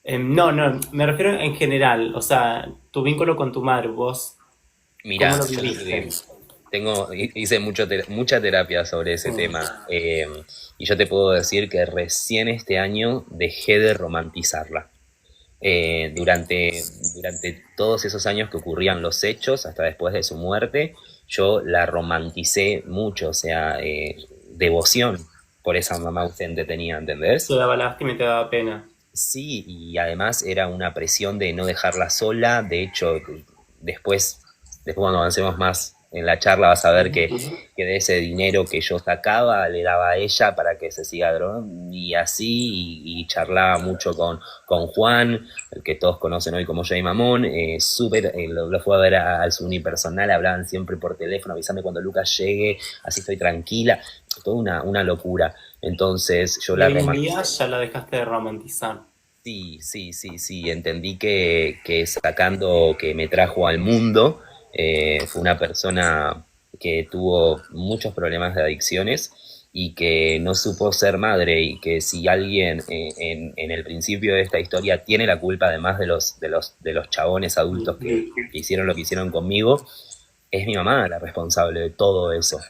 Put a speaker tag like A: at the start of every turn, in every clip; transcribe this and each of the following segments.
A: No, no, me refiero en general, o sea, tu vínculo con tu madre, vos, ¿cómo
B: Mira,
A: lo
B: yo
A: viviste?
B: hice mucha terapia sobre ese
A: Mm.
B: tema, y yo te puedo decir que recién este año dejé de romantizarla. Durante todos esos años que ocurrían los hechos, hasta después de su muerte, yo la romanticé mucho, o sea, devoción por esa mamá ausente tenía,
A: Te
B: ¿entendés?
A: daba lástima y te daba pena.
B: Sí, y además era una presión de no dejarla sola. De hecho, después cuando avancemos más en la charla vas a ver que de ese dinero que yo sacaba le daba a ella para que se siga drogando y así, y charlaba mucho con Juan, el que todos conocen hoy como Jay Mamón, súper, lo fue a ver al su unipersonal, hablaban siempre por teléfono, avísame cuando Lucas llegue, así estoy tranquila, toda una locura. Entonces yo
A: Y
B: la
A: hoy en día
B: romanticé.
A: ya la dejaste de romantizar.
B: Sí, sí, sí, sí, entendí que sacando que me trajo al mundo, fue una persona que tuvo muchos problemas de adicciones y que no supo ser madre, y que si alguien, en el principio de esta historia tiene la culpa, además de los chabones adultos que hicieron lo que hicieron conmigo, es mi mamá la responsable de todo eso,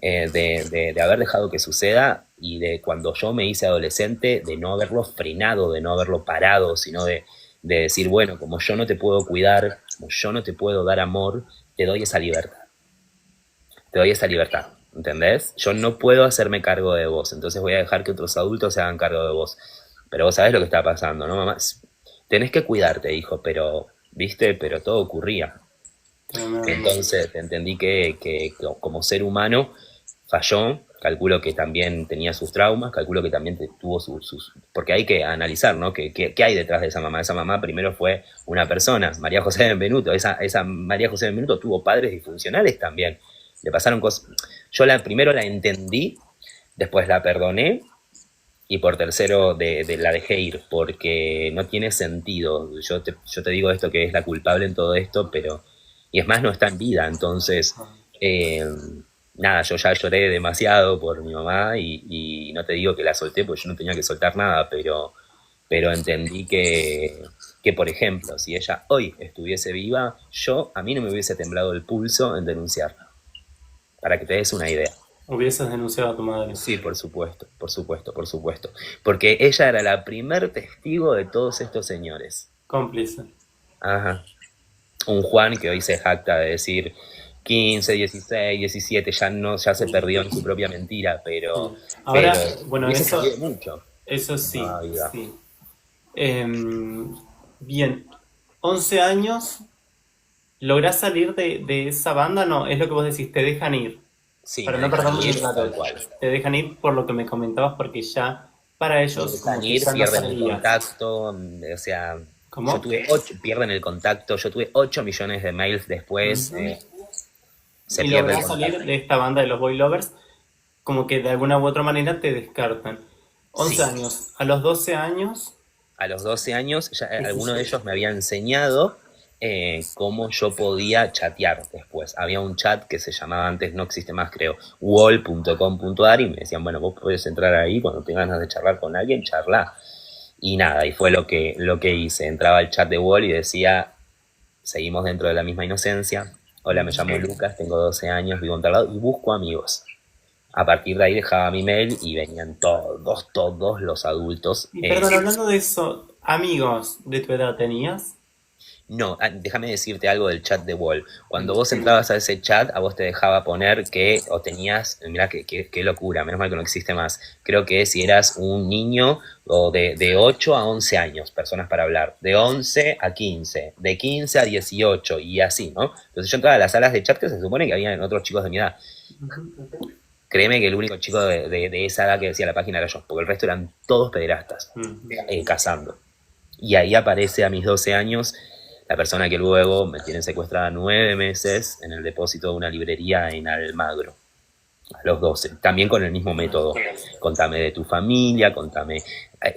B: de haber dejado que suceda, y de cuando yo me hice adolescente, de no haberlo frenado, de no haberlo parado, sino de decir, bueno, como yo no te puedo cuidar, como yo no te puedo dar amor, te doy esa libertad, te doy esa libertad, ¿entendés? Yo no puedo hacerme cargo de vos, entonces voy a dejar que otros adultos se hagan cargo de vos. Pero vos sabés lo que está pasando, ¿no, mamá? Tenés que cuidarte, hijo, pero, viste, pero todo ocurría.
A: Tremendo.
B: Entonces entendí que como ser humano falló, calculo que también tenía sus traumas, calculo que también tuvo sus. Porque hay que analizar, ¿no? ¿Qué hay detrás de esa mamá? Esa mamá primero fue una persona, María José Benvenuto. Esa María José Benvenuto tuvo padres disfuncionales también. Le pasaron cosas. Yo primero la entendí, después la perdoné, y por tercero la dejé ir, porque no tiene sentido. Yo te digo esto, que es la culpable en todo esto, pero. Y es más, no está en vida, entonces. eh, Nada, yo ya lloré demasiado por mi mamá, y no te digo que la solté, porque yo no tenía que soltar nada, pero entendí que, por ejemplo, si ella hoy estuviese viva, a mí no me hubiese temblado el pulso en denunciarla, para que te des una idea.
A: Hubieses denunciado a tu madre.
B: Sí, por supuesto, por supuesto, por supuesto. Porque ella era la primer testigo de todos estos señores.
A: Cómplice.
B: Ajá. Un Juan que hoy se jacta de decir 15, 16, 17, ya no, ya se perdió en su propia mentira, pero,
A: Sí. Ahora,
B: pero
A: bueno,
B: hubiese sabido mucho
A: eso
B: en
A: sí,
B: nueva vida.
A: sí. Bien, 11 años, ¿lográs salir de esa banda? No, es lo que vos decís, te dejan ir.
B: Sí,
A: Para
B: me
A: no
B: dejan
A: perder
B: ir
A: mis
B: tal
A: datos.
B: cual.
A: Te dejan ir por lo que me comentabas porque ya para
B: Me
A: ellos como
B: dejan
A: que
B: ir,
A: ya no
B: pierden el
A: servías.
B: contacto, o sea,
A: ¿Cómo?
B: pierden el contacto, yo tuve 8 millones de mails después,
A: Ujú.
B: se
A: Y
B: pierde el
A: lográs salir
B: contacto.
A: de esta banda de los Boy Lovers, como que de alguna u otra manera te descartan. 11
B: Sí,
A: años, a los 12 años,
B: a los 12 años, ya
A: ¿qué
B: alguno de
A: hiciste?
B: ellos me había enseñado, cómo yo podía chatear después. Había un chat que se llamaba, antes no existe más creo, wall.com.ar, y me decían, bueno, vos podés entrar ahí cuando tengas ganas de charlar con alguien, charla. Y nada, y fue lo que hice. Entraba al chat de Wall y decía, seguimos dentro de la misma inocencia. Hola, me llamo Lucas, tengo 12 años, vivo en tal lado y busco amigos. A partir de ahí dejaba mi mail y venían todos los adultos.
A: Y perdón, hablando de eso, amigos de tu edad tenías.
B: No, déjame decirte algo del chat de Wall. Cuando vos
A: Mm.
B: entrabas a ese chat, a vos te dejaba poner que, o tenías, mirá qué locura, menos mal que no existe más. Creo que si eras un niño, o de 8 a 11 años, personas para hablar, de 11 a 15, de 15 a 18 y así, ¿no? Entonces yo entraba a las salas de chat que se supone que habían otros chicos de mi edad. Créeme que el único chico de esa edad que decía la página era yo, porque el resto eran todos pederastas,
A: Ujú.
B: cazando. Y ahí aparece a mis 12 años la persona que luego me tiene secuestrada 9 meses en el depósito de una librería en Almagro, a los 12. También con el mismo método. Contame de tu familia, contame.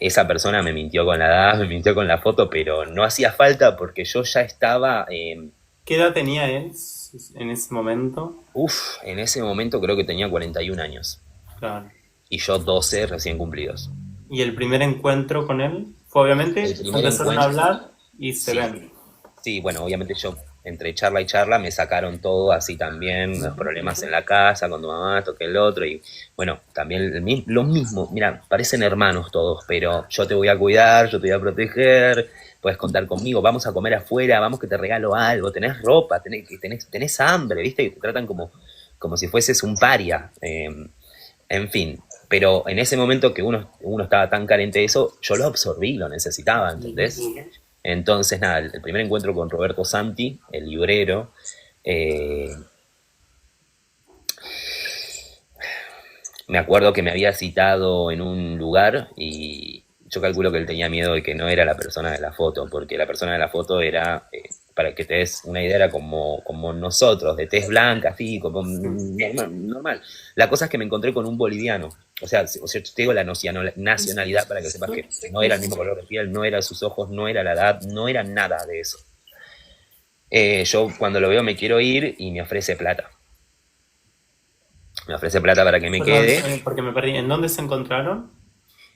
B: Esa persona me mintió con la edad, me mintió con la foto, pero no hacía falta porque yo ya estaba,
A: ¿Qué edad tenía él en ese momento?
B: en ese momento creo que tenía 41 años.
A: Claro.
B: Y yo 12 recién cumplidos.
A: ¿Y el primer encuentro con él? Fue obviamente,
B: El
A: se
B: primer
A: empezaron a
B: encuentro,
A: hablar y se
B: sí,
A: ven.
B: sí, bueno, obviamente yo entre charla y charla me sacaron todo así también, los
A: Ujú,
B: problemas en la casa, con tu mamá, esto que el otro, y bueno, también lo mismo, mira, parecen hermanos todos, pero yo te voy a cuidar, yo te voy a proteger, puedes contar conmigo, vamos a comer afuera, vamos que te regalo algo, tenés ropa, tenés hambre, ¿viste? Y te tratan como si fueses un paria, en fin. Pero en ese momento que uno estaba tan carente de eso, yo lo absorbí, lo necesitaba,
A: ujú.
B: ¿entendés? Entonces, nada, el primer encuentro con Roberto Santi, el librero, eh, me acuerdo que me había citado en un lugar y yo calculo que él tenía miedo de que no era la persona de la foto, porque la persona de la foto era, para que te des una idea, era como nosotros, de tez blanca, así, como normal, normal. La cosa es que me encontré con un boliviano, o sea, te digo la nacionalidad para que sepas que no era el mismo color de piel, no era sus ojos, no era la edad, no era nada de eso. Yo cuando lo veo me quiero ir y me ofrece plata. Me ofrece plata para que me
A: Perdón,
B: quede.
A: porque me perdí. ¿En dónde se encontraron?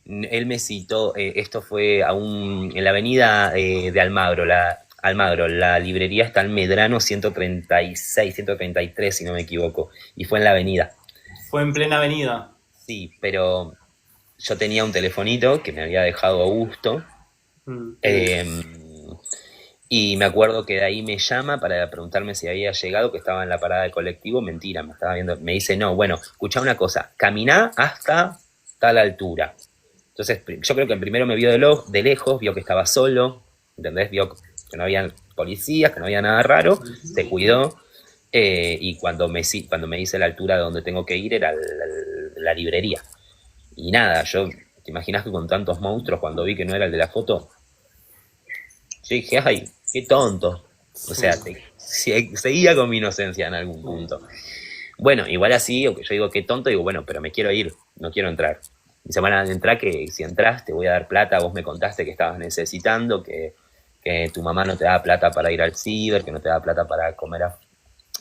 B: Él me citó, esto fue en la avenida de Almagro, la librería está en Medrano 136, 133 si no me equivoco, y fue en la avenida.
A: Fue en plena avenida.
B: Sí, pero yo tenía un telefonito que me había dejado Augusto,
A: Mm.
B: eh, y me acuerdo que de ahí me llama para preguntarme si había llegado, que estaba en la parada de colectivo. Mentira, me estaba viendo, me dice, no, bueno, escuchá una cosa, caminá hasta tal altura. Entonces, yo creo que primero me vio de lejos, vio que estaba solo, ¿entendés? Vio que no había policías, que no había nada raro, se cuidó. Y cuando me dice la altura de donde tengo que ir era la librería. Y nada, te imaginas que con tantos monstruos, cuando vi que no era el de la foto, yo dije, ay, qué tonto. O
A: Sí,
B: sea, seguía con mi inocencia en algún punto. Bueno, igual así, aunque yo digo qué tonto, digo, bueno, pero me quiero ir, no quiero entrar. Y se van a entrar que si entras te voy a dar plata, vos me contaste que estabas necesitando, que tu mamá no te da plata para ir al ciber, que no te da plata para comer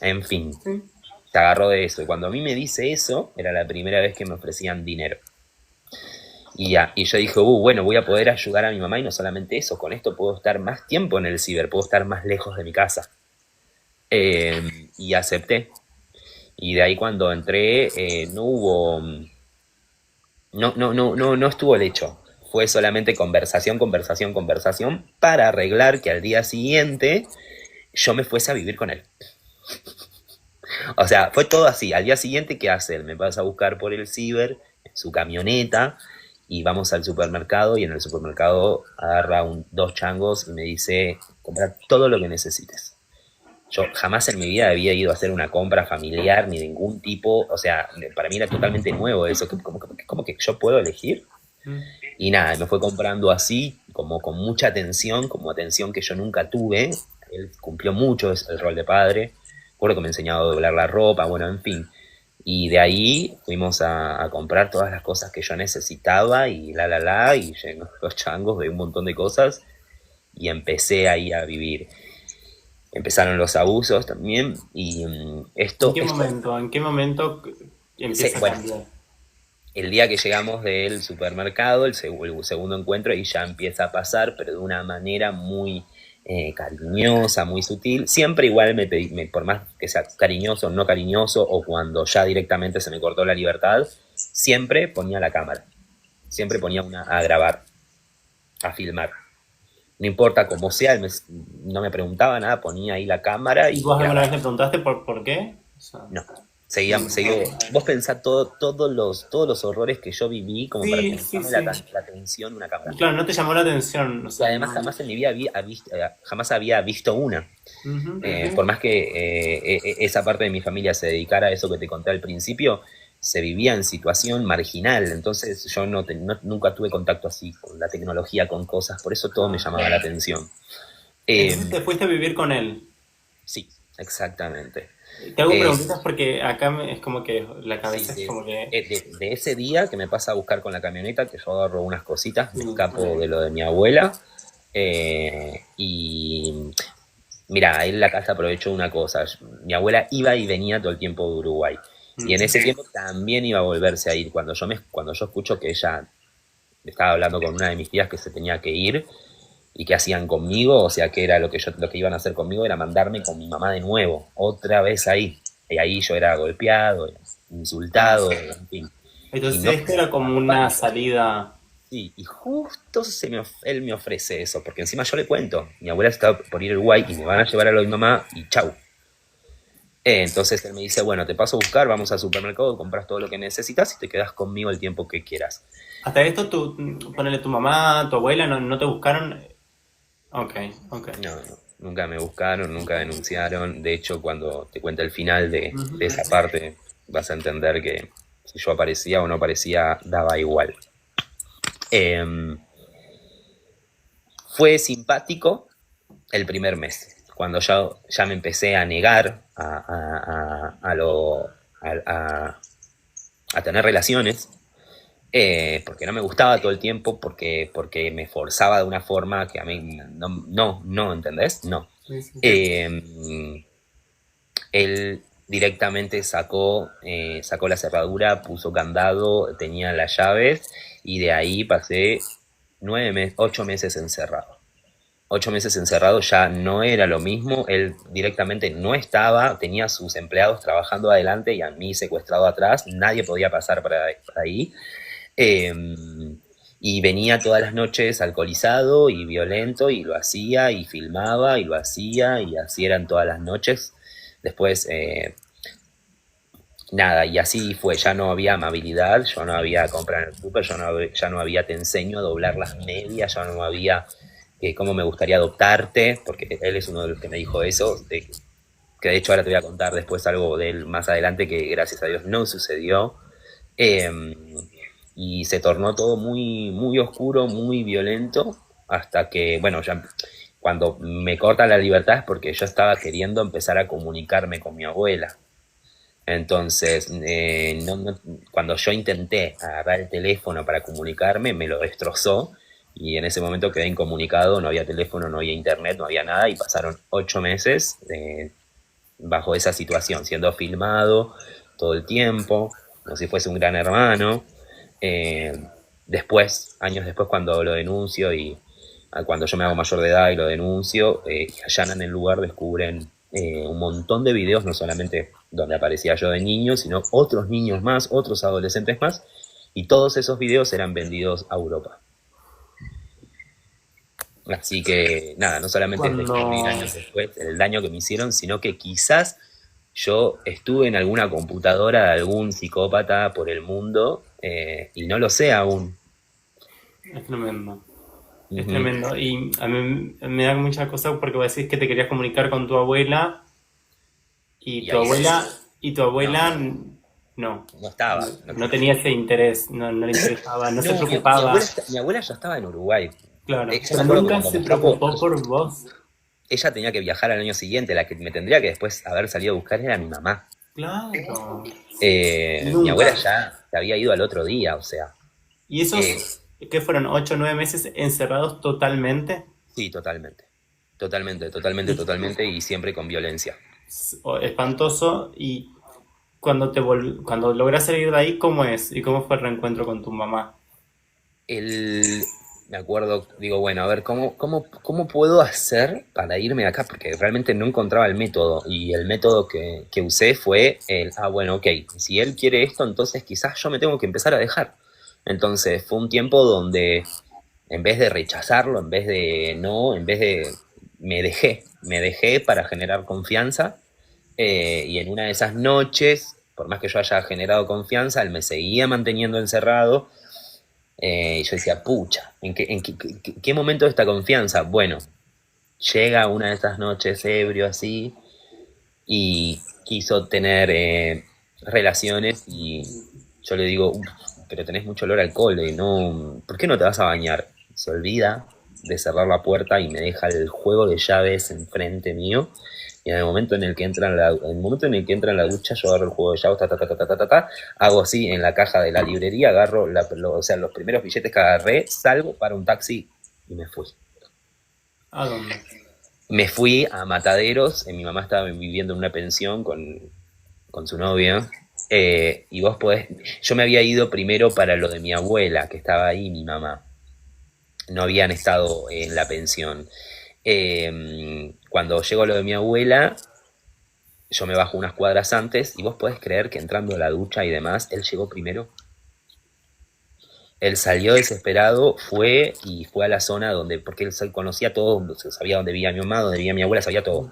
B: En fin,
A: sí.
B: se agarró de eso. Y cuando a mí me dice eso, era la primera vez que me ofrecían dinero. Y yo dije, bueno, voy a poder ayudar a mi mamá y no solamente eso, con esto puedo estar más tiempo en el ciber, puedo estar más lejos de mi casa. Y acepté. Y de ahí cuando entré, no hubo, no estuvo el hecho. Fue solamente conversación, conversación, conversación para arreglar que al día siguiente yo me fuese a vivir con él. O sea, fue todo así. Al día siguiente, ¿qué hace él? Me pasa a buscar por el ciber, en su camioneta, y vamos al supermercado, y en el supermercado agarra dos changos y me dice, compra todo lo que necesites. Yo jamás en mi vida había ido a hacer una compra familiar ni de ningún tipo, o sea, para mí era totalmente nuevo eso, como que yo puedo elegir.
A: Mm.
B: Y nada, me fue comprando así, como con mucha atención, como atención que yo nunca tuve. Él cumplió mucho el rol de padre, recuerdo que me enseñaba a doblar la ropa, bueno, en fin. Y de ahí fuimos a comprar todas las cosas que yo necesitaba y y llenó los changos de un montón de cosas y empecé ahí a vivir. Empezaron los abusos también y
A: En qué momento empieza a
B: bueno,
A: cambiar?
B: el día que llegamos del supermercado, el segundo encuentro, y ya empieza a pasar, pero de una manera muy cariñosa, muy sutil. Siempre igual por más que sea cariñoso o no cariñoso, o cuando ya directamente se me cortó la libertad, siempre ponía la cámara. Siempre ponía una a grabar, a filmar. No importa cómo sea, no me preguntaba nada, ponía ahí la cámara
A: ¿Y
B: y
A: vos alguna vez
B: grababa.
A: le preguntaste por qué? O sea,
B: No. Vos pensás todos los horrores que yo viví como para que
A: sí,
B: me
A: sí,
B: llame
A: sí.
B: la atención una cámara.
A: Claro, no te llamó la atención, o
B: Y
A: sea,
B: además
A: no.
B: jamás en mi vida jamás había visto una.
A: Ujú.
B: Por más que esa parte de mi familia se dedicara a eso que te conté al principio, se vivía en situación marginal. Entonces yo nunca tuve contacto así con la tecnología, con cosas. Por eso todo me llamaba la atención.
A: Entonces
B: Eh,
A: te fuiste a vivir con él.
B: sí, exactamente.
A: Te hago
B: Eh,
A: preguntitas porque acá es como que la
B: Sí,
A: cabeza es como que...
B: de ese día que me pasa a buscar con la camioneta, que yo agarro unas cositas, me escapo
A: Mm,
B: de lo de mi abuela. Y mira, ahí en la casa aprovechó una cosa. Mi abuela iba y venía todo el tiempo de Uruguay. Y en
A: mm,
B: ese tiempo también iba a volverse a ir. Cuando yo escucho que ella estaba hablando con una de mis tías que se tenía que ir y qué hacían conmigo, o sea, que era lo que iban a hacer conmigo era mandarme con mi mamá de nuevo, otra vez ahí. Y ahí yo era golpeado,
A: Ah,
B: insultado, en fin. Y no
A: entonces esto era
B: pensaba
A: como una
B: cuándo.
A: salida.
B: Sí, y justo él me ofrece eso, porque encima yo le cuento, mi abuela está por ir a Uruguay y me van a llevar a lo de mi mamá y chau. Entonces él me dice, bueno, te paso a buscar, vamos al supermercado, compras todo lo que necesitas y te quedas conmigo el tiempo que quieras.
A: Hasta esto, ponele tu mamá, tu abuela, no te buscaron. Ok, ok.
B: No, no, nunca me buscaron, nunca denunciaron. De hecho, cuando te cuente el final de
A: Ujú.
B: esa parte, vas a entender que si yo aparecía o no aparecía, daba igual. Eh, Fue simpático el primer mes, cuando ya me empecé a negar a tener relaciones, porque no me gustaba todo el tiempo, porque me forzaba de una forma que a mí no, ¿entendés? No.
A: Sí, sí, sí.
B: Eh, Él directamente sacó la cerradura, puso candado, tenía las llaves y de ahí pasé 8 meses encerrado. 8 meses encerrado ya no era lo mismo, él directamente no estaba, tenía sus empleados trabajando adelante y a mí secuestrado atrás, nadie podía pasar para ahí. Eh, y venía todas las noches alcoholizado y violento y lo hacía y filmaba y lo hacía y así eran todas las noches. Después, nada, y así fue, ya no había amabilidad, ya no había comprar en el súper, ya no había te enseño a doblar las medias, ya no había cómo me gustaría adoptarte, porque él es uno de los que me dijo eso, que de hecho ahora te voy a contar después algo de él más adelante que gracias a Dios no sucedió. Eh, y se tornó todo muy, muy oscuro, muy violento, hasta que, bueno, ya cuando me corta la libertad es porque yo estaba queriendo empezar a comunicarme con mi abuela. Entonces, cuando yo intenté agarrar el teléfono para comunicarme, me lo destrozó y en ese momento quedé incomunicado, no había teléfono, no había internet, no había nada y pasaron 8 meses bajo esa situación, siendo filmado todo el tiempo, como si fuese un gran hermano. Eh, Después, años después, cuando lo denuncio y cuando yo me hago mayor de edad y lo denuncio, allanan el lugar, descubren un montón de videos, no solamente donde aparecía yo de niño, sino otros niños más, otros adolescentes más, y todos esos videos eran vendidos a Europa. Así que nada, no solamente es descubrir
A: Cuando.
B: años después el daño que me hicieron, sino que quizás yo estuve en alguna computadora de algún psicópata por el mundo y no lo sé aún.
A: Es tremendo. Es
B: Ujú.
A: tremendo. Y a mí me da mucha cosa porque vos decís que te querías comunicar con tu abuela y
B: Y
A: tu
B: ahí se...
A: abuela, y tu
B: No,
A: abuela no,
B: no estaba. No,
A: no tenía ese interés, no le interesaba, no se
B: no,
A: preocupaba.
B: mi abuela ya estaba en Uruguay.
A: Claro,
B: Yo me
A: pero
B: acuerdo que
A: nunca
B: cuando
A: se
B: me escapo,
A: preocupó por vos.
B: ella tenía que viajar al año siguiente. La que me tendría que después haber salido a buscar era mi mamá.
A: Claro,
B: Mi abuela
A: nunca.
B: ya se había ido al otro día, o sea.
A: ¿Y
B: eh,
A: esos, qué fueron, 8 o 9 meses encerrados totalmente?
B: sí, totalmente. Totalmente, totalmente,
A: Y
B: totalmente y siempre con violencia.
A: espantoso. Y cuando logras salir de ahí, ¿cómo es? ¿Y cómo fue el reencuentro con tu mamá?
B: el, Me acuerdo, digo, bueno, a ver, ¿cómo puedo hacer para irme de acá? Porque realmente no encontraba el método y el método que usé fue bueno, ok, si él quiere esto, entonces quizás yo me tengo que empezar a dejar. Entonces fue un tiempo donde en vez de rechazarlo, en vez de no, en vez de... me dejé para generar confianza y en una de esas noches, por más que yo haya generado confianza, él me seguía manteniendo encerrado y yo decía, pucha, ¿en qué momento de esta confianza? Bueno, llega una de esas noches ebrio así y quiso tener relaciones y yo le digo, "Uf, pero tenés mucho olor a alcohol, y no, ¿por qué no te vas a bañar?" Se olvida de cerrar la puerta y me deja el juego de llaves enfrente mío. Y en el momento en el que entra en el momento en el que entra en la ducha, yo agarro el juego de llaves, hago así en la caja de la librería, agarro o sea, los primeros billetes que agarré, salgo para un taxi y me fui.
A: ¿A dónde?
B: Me fui a Mataderos, mi mamá estaba viviendo en una pensión con su novia, Y vos podés, yo me había ido primero para lo de mi abuela, que estaba ahí, mi mamá. No habían estado en la pensión. Cuando llego a lo de mi abuela, yo me bajo unas cuadras antes y vos podés creer que entrando a la ducha y demás, él llegó primero. Él salió desesperado, fue a la zona donde, porque él conocía todo, sabía dónde vivía mi mamá, dónde vivía mi abuela, sabía todo.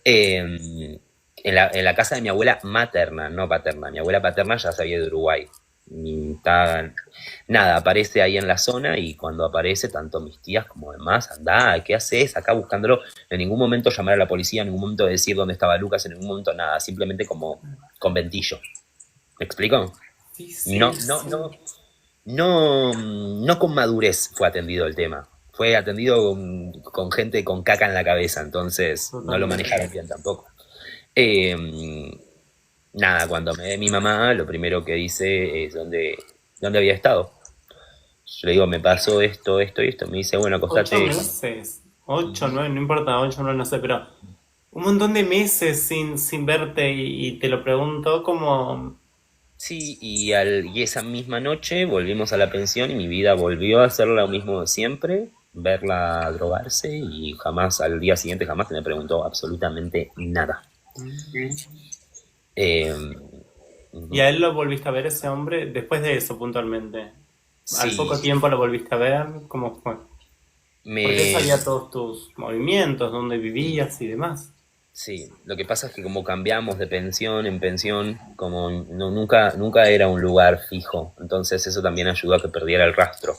B: En la casa de mi abuela materna, no paterna. Mi abuela paterna ya sabía de Uruguay. Nada, aparece ahí en la zona y cuando aparece, tanto mis tías como demás, andá, ¿qué haces acá buscándolo? En ningún momento llamar a la policía, en ningún momento decir dónde estaba Lucas, en ningún momento nada, simplemente como conventillo. ¿Me explico?
A: Sí,
B: No,
A: sí,
B: no,
A: sí.
B: no, no con madurez fue atendido el tema. Fue atendido con gente con caca en la cabeza, entonces no lo
A: Totalmente.
B: manejaron bien tampoco. Eh, Nada, cuando me ve mi mamá, lo primero que dice es dónde había estado. Yo le digo, me pasó esto, esto y esto. Me dice, bueno,
A: Ocho
B: acostate.
A: meses. Ocho, nueve, no importa, ocho, nueve, no sé, pero un montón de meses sin verte y te lo pregunto como...
B: Sí, y esa misma noche volvimos a la pensión y mi vida volvió a ser lo mismo de siempre, verla drogarse y jamás, al día siguiente, jamás me preguntó absolutamente nada. Eh,
A: ¿Y a él lo volviste a ver ese hombre después de eso puntualmente? ¿Al
B: sí,
A: poco tiempo lo volviste a ver? ¿Cómo fue? Porque él
B: me,
A: sabía todos tus movimientos, dónde vivías y demás.
B: sí, lo que pasa es que como cambiamos de pensión en pensión, como nunca era un lugar fijo, entonces eso también ayudó a que perdiera el rastro.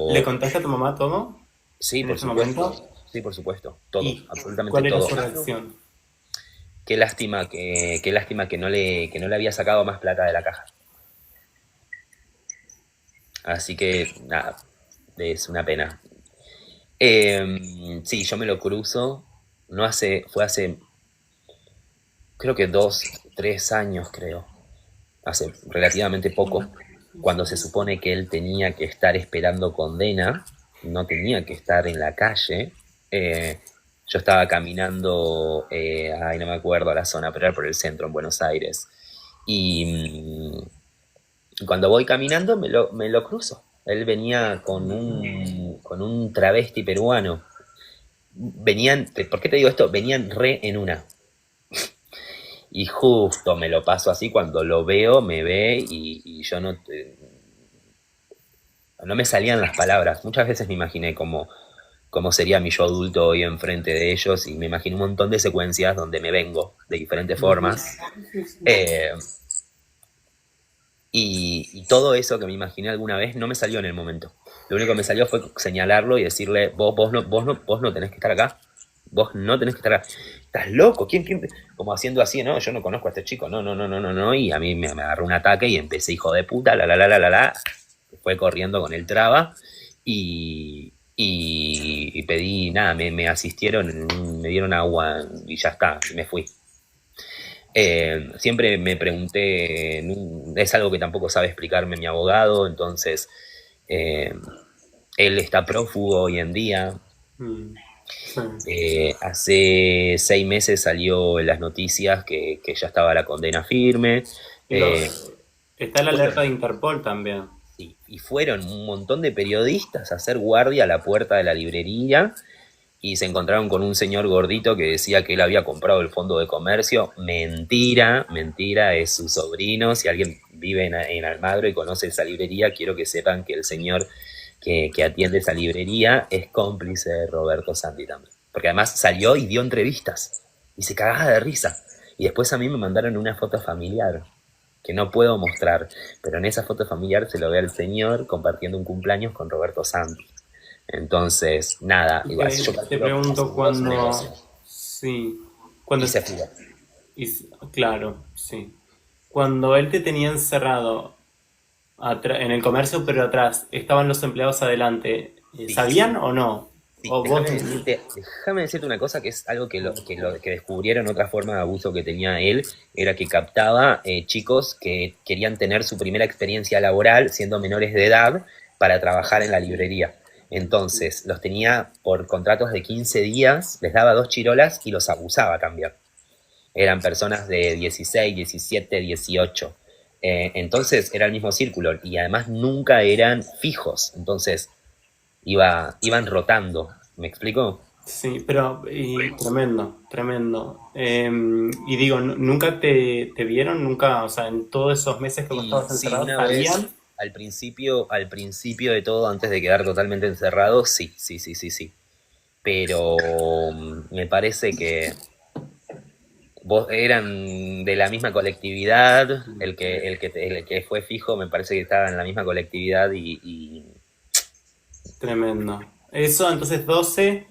A: ¿Le
B: Pero
A: contaste a tu mamá todo
B: sí,
A: en
B: por
A: ese momento?
B: supuesto, sí, por supuesto, todo,
A: ¿Y
B: absolutamente
A: cuál era
B: todo.
A: su reacción?
B: Qué lástima que no le había sacado más plata de la caja. Así que nada, es una pena. Sí, yo me lo cruzo, fue hace creo que 2, 3 años, creo, hace relativamente poco, cuando se supone que él tenía que estar esperando condena, no tenía que estar en la calle. Yo estaba caminando, ay, no me acuerdo a la zona, pero era por el centro, en Buenos Aires. Y cuando voy caminando me lo cruzo. Él venía con un travesti peruano. ¿Por qué te digo esto? Venían re en una. Y justo me lo paso así, cuando lo veo, me ve y yo no me salían las palabras. Muchas veces me imaginé cómo sería mi yo adulto hoy enfrente de ellos y me imaginé un montón de secuencias donde me vengo de diferentes
A: Ujú.
B: formas. Eh, y todo eso que me imaginé alguna vez no me salió en el momento. Lo único que me salió fue señalarlo y decirle, vos no tenés que estar acá. Vos no tenés que estar acá. ¿Estás loco? ¿Quién? Como haciendo así, no, yo no conozco a este chico, no, no, no, no, no, no. Y a mí me agarró un ataque y empecé, hijo de puta, la, la, la, la, la, la. Fue corriendo con el traba y pedí, nada, me asistieron, me dieron agua y ya está, y me fui. Siempre me pregunté, es algo que tampoco sabe explicarme mi abogado, entonces eh, él está prófugo hoy en día.
A: Mm, sí.
B: Hace 6 meses salió en las noticias que ya estaba la condena firme.
A: Y lo,
B: Eh,
A: está la alerta
B: fueron,
A: de Interpol también.
B: sí, y fueron un montón de periodistas a hacer guardia a la puerta de la librería y se encontraron con un señor gordito que decía que él había comprado el fondo de comercio. Mentira, mentira, es su sobrino. Si alguien vive en Almagro y conoce esa librería, quiero que sepan que el señor que atiende esa librería es cómplice de Roberto Santi también. Porque además salió y dio entrevistas y se cagaba de risa. Y después a mí me mandaron una foto familiar que no puedo mostrar, pero en esa foto familiar se lo ve al señor compartiendo un cumpleaños con Roberto Santi. Entonces, nada,
A: Y
B: igual, yo
A: te
B: calculo que
A: pregunto
B: aseguró su
A: cuando...
B: negocio
A: Sí, cuando...
B: y se fugó.
A: Claro, sí. Cuando él te tenía encerrado en el comercio, pero atrás, estaban los empleados adelante,
B: Sí,
A: ¿sabían o no?
B: sí,
A: ¿O vos...
B: déjame decirte una cosa que es algo que descubrieron, otra forma de abuso que tenía él, era que captaba chicos que querían tener su primera experiencia laboral siendo menores de edad para trabajar en la librería. Entonces, los tenía por contratos de 15 días, les daba 2 chirolas y los abusaba también. eran personas de 16, 17, 18. Entonces era el mismo círculo y además nunca eran fijos, entonces iban rotando, ¿me explico?
A: Sí, pero y, tremendo, tremendo. Y digo, ¿nunca te vieron? Nunca, o sea, en todos esos meses que vos
B: Sí,
A: estabas
B: sí,
A: encerrado,
B: una vez
A: ¿salían?
B: al principio de todo, antes de quedar totalmente encerrado, sí, sí, sí, sí, sí. Pero me parece que vos eran de la misma colectividad, el que fue fijo me parece que estaba en la misma colectividad y
A: Tremendo. Eso, entonces 12,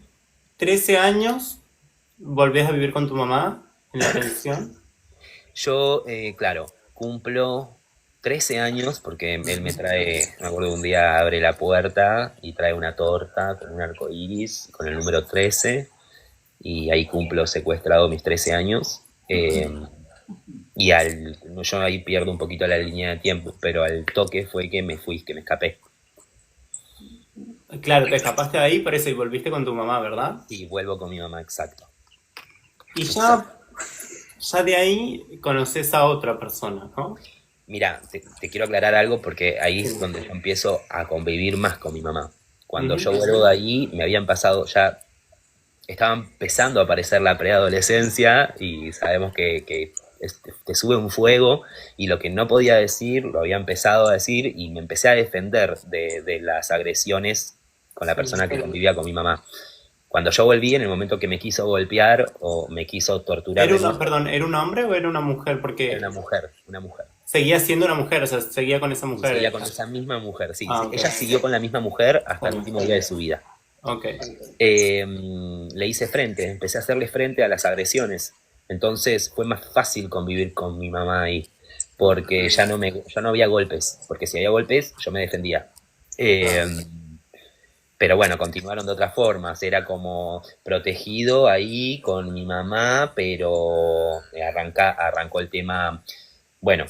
A: 13 años, volvés a vivir con tu mamá en la pensión.
B: yo, claro, cumplo 13 años porque él me trae, me acuerdo que un día abre la puerta y trae una torta con un arco iris con el número 13 y ahí cumplo secuestrado mis 13 años. Yo ahí pierdo un poquito la línea de tiempo, pero al toque fue que me fui, que me escapé.
A: Claro, te escapaste de ahí, por eso, y volviste con tu mamá, ¿verdad?
B: Y vuelvo con mi mamá, exacto.
A: Y
B: Exacto.
A: ya de ahí conoces a otra persona, ¿no?
B: Mira, te quiero aclarar algo porque ahí
A: Sí.
B: es donde yo empiezo a convivir más con mi mamá. Cuando yo
A: Ujú.
B: vuelvo de ahí, me habían pasado ya, estaba empezando a aparecer la preadolescencia y sabemos que te sube un fuego y lo que no podía decir lo había empezado a decir y me empecé a defender de las agresiones con la
A: Sí.
B: persona que convivía con mi mamá. Cuando yo volví, en el momento que me quiso golpear o me quiso torturar
A: ¿Era
B: de
A: una,
B: alguna
A: perdón, era un hombre o era una mujer?
B: era
A: Porque
B: una mujer, una mujer.
A: seguía siendo una mujer, o sea, seguía con esa
B: Y seguía
A: mujer.
B: con esa misma mujer, sí.
A: Ah, ok.
B: Ella siguió con la misma mujer hasta
A: Está
B: el
A: bien.
B: último día de su vida.
A: Ok.
B: Le hice frente, empecé a hacerle frente a las agresiones. Entonces fue más fácil convivir con mi mamá ahí, porque ya no había golpes, porque si había golpes yo me defendía. Eh,
A: Claro.
B: pero bueno, continuaron de otras formas, era como protegido ahí con mi mamá, pero arrancó el tema, bueno,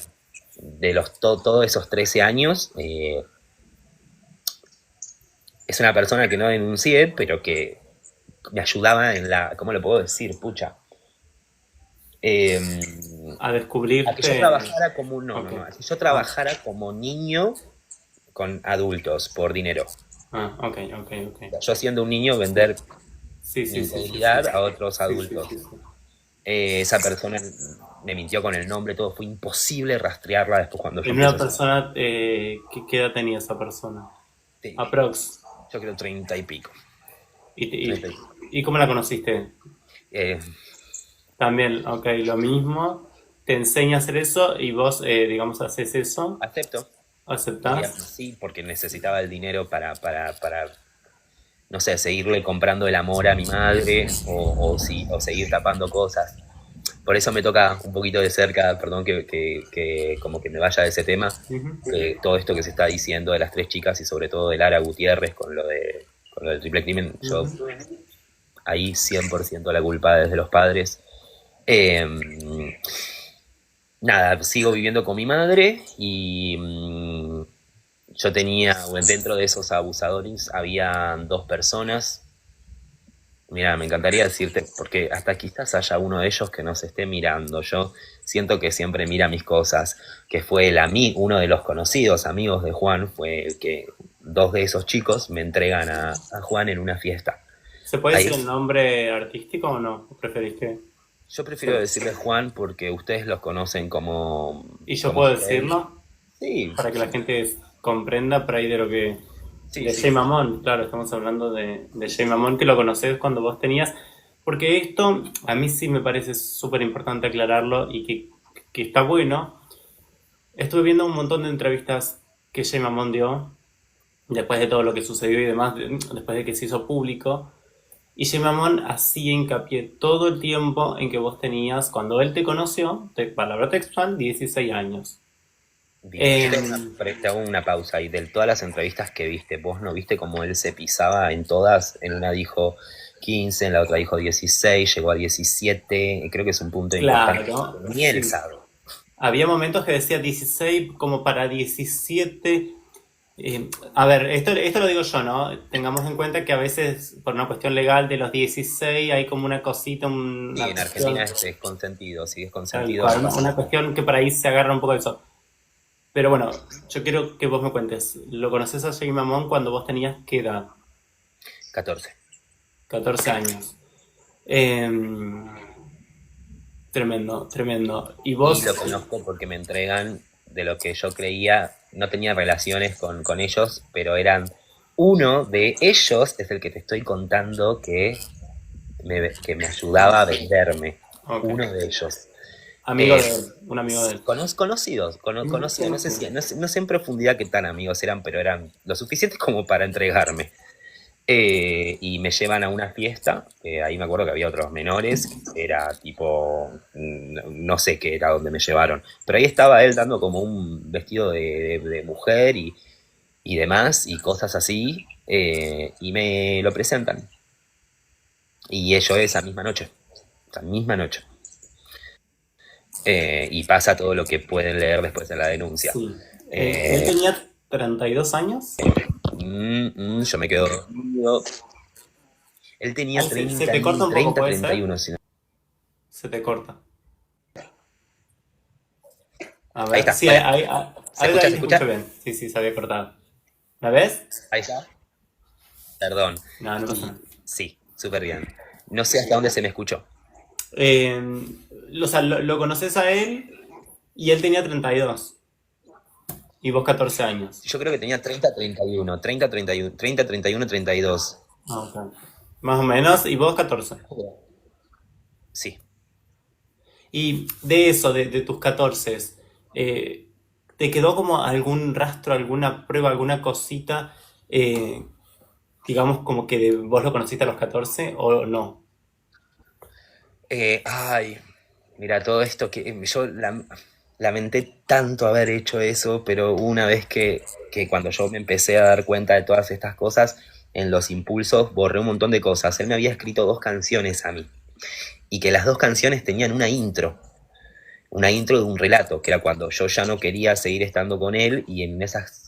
B: de todos esos 13 años, es una persona que no denuncié, pero que me ayudaba en ¿cómo lo puedo decir? Pucha. Eh,
A: A
B: a que yo
A: descubrirte.
B: trabajara como, no, no,
A: Ok.
B: no, a que yo
A: Ah,
B: trabajara como niño con adultos por dinero.
A: ok, ok, ok.
B: O sea, yo siendo un niño
A: Sí.
B: vender
A: Sí,
B: mi
A: sí, sí, sí, sí.
B: integridad a otros
A: Sí, sí,
B: adultos.
A: sí, sí.
B: Esa persona me mintió con el nombre, todo fue imposible rastrearla después cuando yo
A: En
B: empiezo
A: una
B: a hacer.
A: persona, ¿qué edad tenía esa persona?
B: Sí,
A: Aprox.
B: yo creo 30 y pico.
A: ¿Y,
B: 30
A: y,
B: y pico.
A: y cómo la conociste?
B: Eh,
A: También, ok, lo mismo. Te enseña a hacer eso y vos, digamos, haces eso,
B: acepto.
A: aceptás.
B: Sí, porque necesitaba el dinero para no sé, seguirle comprando el amor a mi madre o seguir tapando cosas. Por eso me toca un poquito de cerca, perdón que como que me vaya de ese tema,
A: Ujú.
B: todo esto que se está diciendo de las tres chicas y sobre todo de Lara Gutiérrez con lo del triple crimen, yo
A: Ujú.
B: ahí 100% la culpa desde los padres. Eh, nada, sigo viviendo con mi madre y yo tenía, bueno, dentro de esos abusadores había dos personas. Mira, me encantaría decirte, porque hasta quizás haya uno de ellos que nos esté mirando. Yo siento que siempre mira mis cosas, que fue uno de los conocidos amigos de Juan, fue el que dos de esos chicos me entregan a Juan en una fiesta.
A: ¿Se puede
B: Ahí
A: decir el nombre artístico o no? ¿O preferís que...?
B: yo prefiero
A: se-
B: decirle Juan porque ustedes los conocen
A: Y yo
B: como
A: puedo
B: Freddy.
A: decirlo
B: Sí,
A: para que la gente comprenda por ahí de lo que...
B: sí,
A: De
B: sí.
A: Jay Mamón, claro, estamos hablando de Jay Mamón, que lo conocés cuando vos tenías... Porque esto a mí sí me parece súper importante aclararlo y que está bueno. Estuve viendo un montón de entrevistas que Jay Mamón dio después de todo lo que sucedió y demás, después de que se hizo público. Y Jay Mamón hacía hincapié todo el tiempo en que vos tenías, cuando él te conoció, palabra textual, 16 años.
B: Bien, yo
A: Em,
B: te hago una pausa y de todas las entrevistas que viste, vos no viste cómo él se pisaba en todas, en una dijo 15, en la otra dijo 16, llegó a 17, y creo que es un punto importante,
A: claro,
B: ni él
A: sí.
B: sabe.
A: Había momentos que decía 16 como para 17. A ver, esto lo digo yo, ¿no? Tengamos en cuenta que a veces, por una cuestión legal de los 16 hay como una cosita,
B: Sí,
A: una
B: en Argentina
A: cuestión,
B: es consentido, si es
A: tal
B: consentido no
A: cual,
B: pasa
A: una
B: nada.
A: cuestión que por ahí se agarra un poco de eso. Pero bueno, yo quiero que vos me cuentes, ¿lo conoces a Jay Mamón cuando vos tenías qué edad?
B: 14.
A: 14 años. Eh, tremendo, tremendo. ¿Y
B: Y
A: vos?
B: lo conozco porque me entregan de lo que yo creía, no tenía relaciones con ellos, pero eran uno de ellos, es el que te estoy contando que me ayudaba a venderme.
A: Ok.
B: Uno de ellos.
A: Amigo
B: Eh,
A: de él, un amigo de él.
B: conocidos, conocidos, no sé
A: Conocido.
B: si, no sé en profundidad qué tan amigos eran, pero eran lo suficiente como para entregarme. Y me llevan a una fiesta, ahí me acuerdo que había otros menores, era tipo, no sé qué era donde me llevaron, pero ahí estaba él dando como un vestido de mujer y demás, y cosas así, y me lo presentan. Y ello esa misma noche. Y pasa todo lo que pueden leer después de la denuncia.
A: Sí. Él
B: Eh,
A: tenía 32 años.
B: yo me quedo dormido. Él tenía
A: Ahí se te corta un poco,
B: 30,
A: ¿puede
B: treinta y
A: ser?
B: uno si no-
A: Se te corta. A
B: Ahí
A: ver,
B: está,
A: sí,
B: hola. ¿Se
A: ahí,
B: escucha?
A: ahí
B: ¿Se
A: te escucho
B: escucha?
A: bien. Sí, sí, se había cortado. ¿La ves?
B: Ahí está. Perdón.
A: No, no pasa
B: Y
A: nada.
B: sí, súper bien. No sé hasta dónde se me escuchó.
A: Eh, o sea, lo conoces a él y él tenía 32 y vos 14 años.
B: Yo creo que tenía 30, 31, 30, 31, 30, 31, 32.
A: Ah, ok. Más o menos, y vos 14.
B: Sí.
A: Y de eso, de tus 14, eh, ¿te quedó como algún rastro, alguna prueba, alguna cosita, eh, digamos como que vos lo conociste a los 14 o no?
B: Ay, mira, todo esto que lamenté tanto haber hecho eso, pero una vez que cuando yo me empecé a dar cuenta de todas estas cosas, en los impulsos borré un montón de cosas. Él me había escrito dos canciones a mí y que las dos canciones tenían una intro de un relato, que era cuando yo ya no quería seguir estando con él y en esas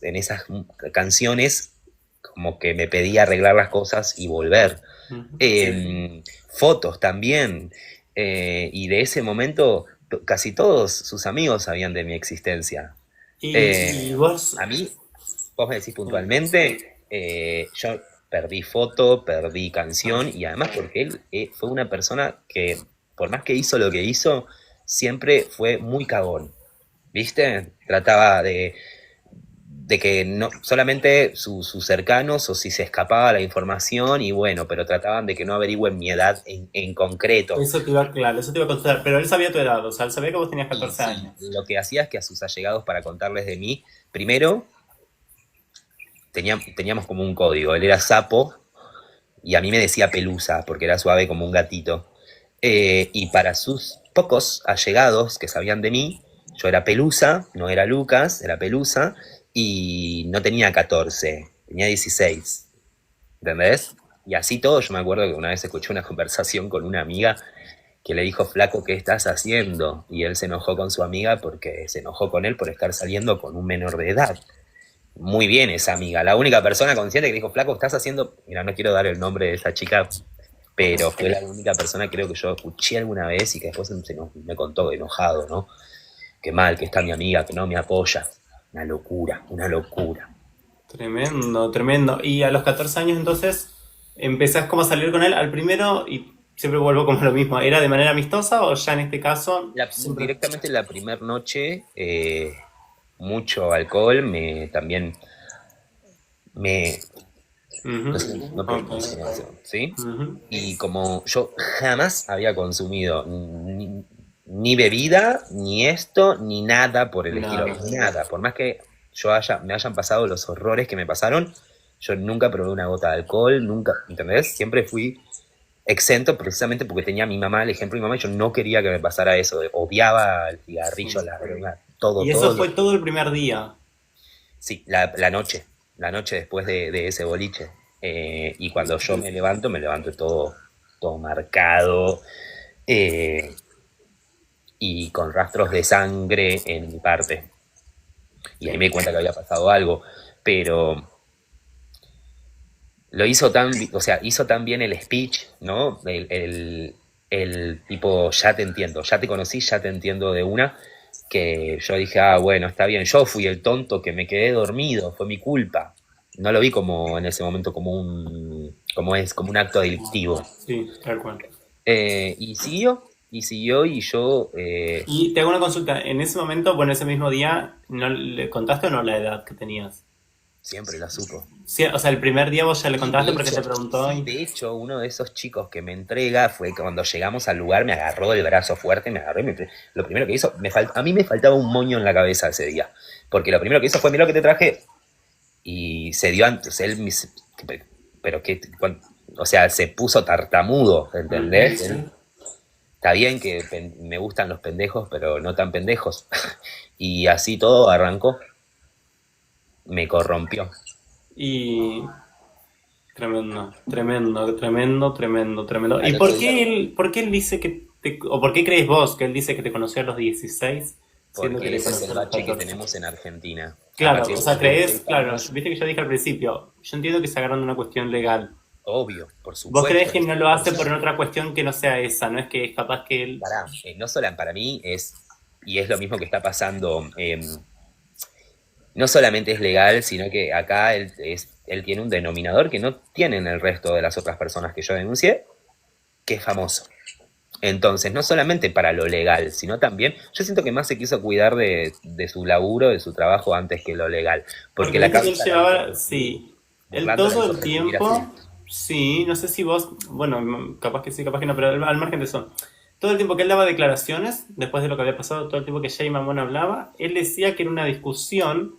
B: canciones como que me pedía arreglar las cosas y volver.
A: Ujú.
B: Fotos también. Y de ese momento casi todos sus amigos sabían de mi existencia.
A: Y vos,
B: A mí, vos me decís
A: sí.
B: puntualmente, yo perdí foto, perdí
A: Ah,
B: canción y además porque él fue una persona que, por más que hizo lo que hizo, siempre fue muy cagón. ¿Viste? Trataba de que no solamente sus cercanos o si se escapaba la información y bueno, pero trataban de que no averigüen mi edad en concreto.
A: eso te iba, claro, eso te iba a contar, pero él sabía tu edad, o sea, él sabía que vos tenías
B: Y
A: 14
B: sí,
A: años.
B: lo que hacía es que a sus allegados para contarles de mí, primero teníamos como un código, él era sapo y a mí me decía pelusa porque era suave como un gatito. Y para sus pocos allegados que sabían de mí, yo era pelusa, no era Lucas, era pelusa y no tenía 14, tenía 16. ¿Entendés? Y así todo, yo me acuerdo que una vez escuché una conversación con una amiga que le dijo, flaco, ¿qué estás haciendo? Y él se enojó con su amiga porque se enojó con él por estar saliendo con un menor de edad. Muy bien esa amiga, la única persona consciente que dijo, flaco, estás haciendo, mira, no quiero dar el nombre de esa chica,
A: Ok.
B: pero fue la única persona creo que yo escuché alguna vez y que después me contó enojado, ¿no? Qué mal que está mi amiga, que no me apoya. Una locura, una locura.
A: Tremendo, tremendo. Y a los 14 años entonces empezás como a salir con él al primero y siempre vuelvo como a lo mismo. ¿Era de manera amistosa o ya en este caso siempre...
B: Directamente la primera noche, mucho alcohol, también me,
A: Ujú.
B: no sé, no
A: Ok.
B: pronuncié eso, ¿sí?
A: Ujú.
B: Y como yo jamás había consumido ni bebida, ni esto, ni nada por el estilo,
A: Nada.
B: nada. Por más que me hayan pasado los horrores que me pasaron, yo nunca probé una gota de alcohol, nunca, ¿entendés? Siempre fui exento precisamente porque tenía a mi mamá, el ejemplo de mi mamá, y yo no quería que me pasara eso, odiaba el cigarrillo,
A: Sí.
B: la droga, todo,
A: Y eso
B: todo.
A: fue todo el primer día.
B: Sí, la noche después de ese boliche. Y cuando yo me levanto todo marcado y con rastros de sangre en mi parte. Y ahí me di cuenta que había pasado algo. pero lo hizo o sea, hizo tan bien el speech, ¿no? El tipo, ya te entiendo, ya te conocí, ya te entiendo de una, que yo dije, ah, bueno, está bien, yo fui el tonto que me quedé dormido, fue mi culpa. No lo vi como en ese momento como un acto delictivo.
A: Sí, tal cual.
B: Y siguió y yo,
A: Y te hago una consulta. En ese momento, bueno, ese mismo día, ¿no le contaste o no la edad que tenías?
B: siempre la supo.
A: Sí, o sea, el primer día vos ya le
B: Y
A: contaste porque te preguntó y...
B: de hecho, uno de esos chicos que me entrega fue que cuando llegamos al lugar me agarró del brazo fuerte, me agarró y lo primero que hizo, a mí me faltaba un moño en la cabeza ese día, porque lo primero que hizo fue, mira lo que te traje, y se dio antes, pero que, o sea, se puso tartamudo, ¿entendés?
A: Sí.
B: Está bien que me gustan los pendejos, pero no tan pendejos. Y así todo arrancó, me corrompió.
A: Y... Tremendo, tremendo, tremendo, tremendo, tremendo. ¿Y
B: Al otro día,
A: por qué él dice que te... o por qué crees vos que él dice que te conoció a los 16, siendo que
B: porque
A: le
B: ese es
A: conoció
B: el
A: a los
B: bache que
A: 14?
B: tenemos en Argentina. A
A: Claro,
B: partir
A: o
B: de
A: sea,
B: los
A: crees,
B: 16
A: claro,
B: años,
A: viste que yo dije al principio, yo entiendo que se agarran de una cuestión legal.
B: obvio, por
A: ¿Vos crees
B: supuesto.
A: que no lo hace por otra cuestión que no sea esa? ¿No es que es capaz que él...
B: No solo para mí y es lo mismo que está pasando, no solamente es legal, sino que acá él tiene un denominador que no tienen el resto de las otras personas que yo denuncié, que es famoso. Entonces, no solamente para lo legal, sino también, yo siento que más se quiso cuidar de su laburo, de su trabajo antes que lo legal, porque
A: Porque
B: la
A: viste que él
B: causa la hizo
A: llevaba,
B: recibir,
A: sí, él
B: burlando la
A: todo
B: hizo
A: el
B: recibir así.
A: tiempo, sí, no sé si vos, bueno, capaz que sí, capaz que no, pero al margen de eso, todo el tiempo que él daba declaraciones, después de lo que había pasado, todo el tiempo que Jay Mamón hablaba, él decía que era una discusión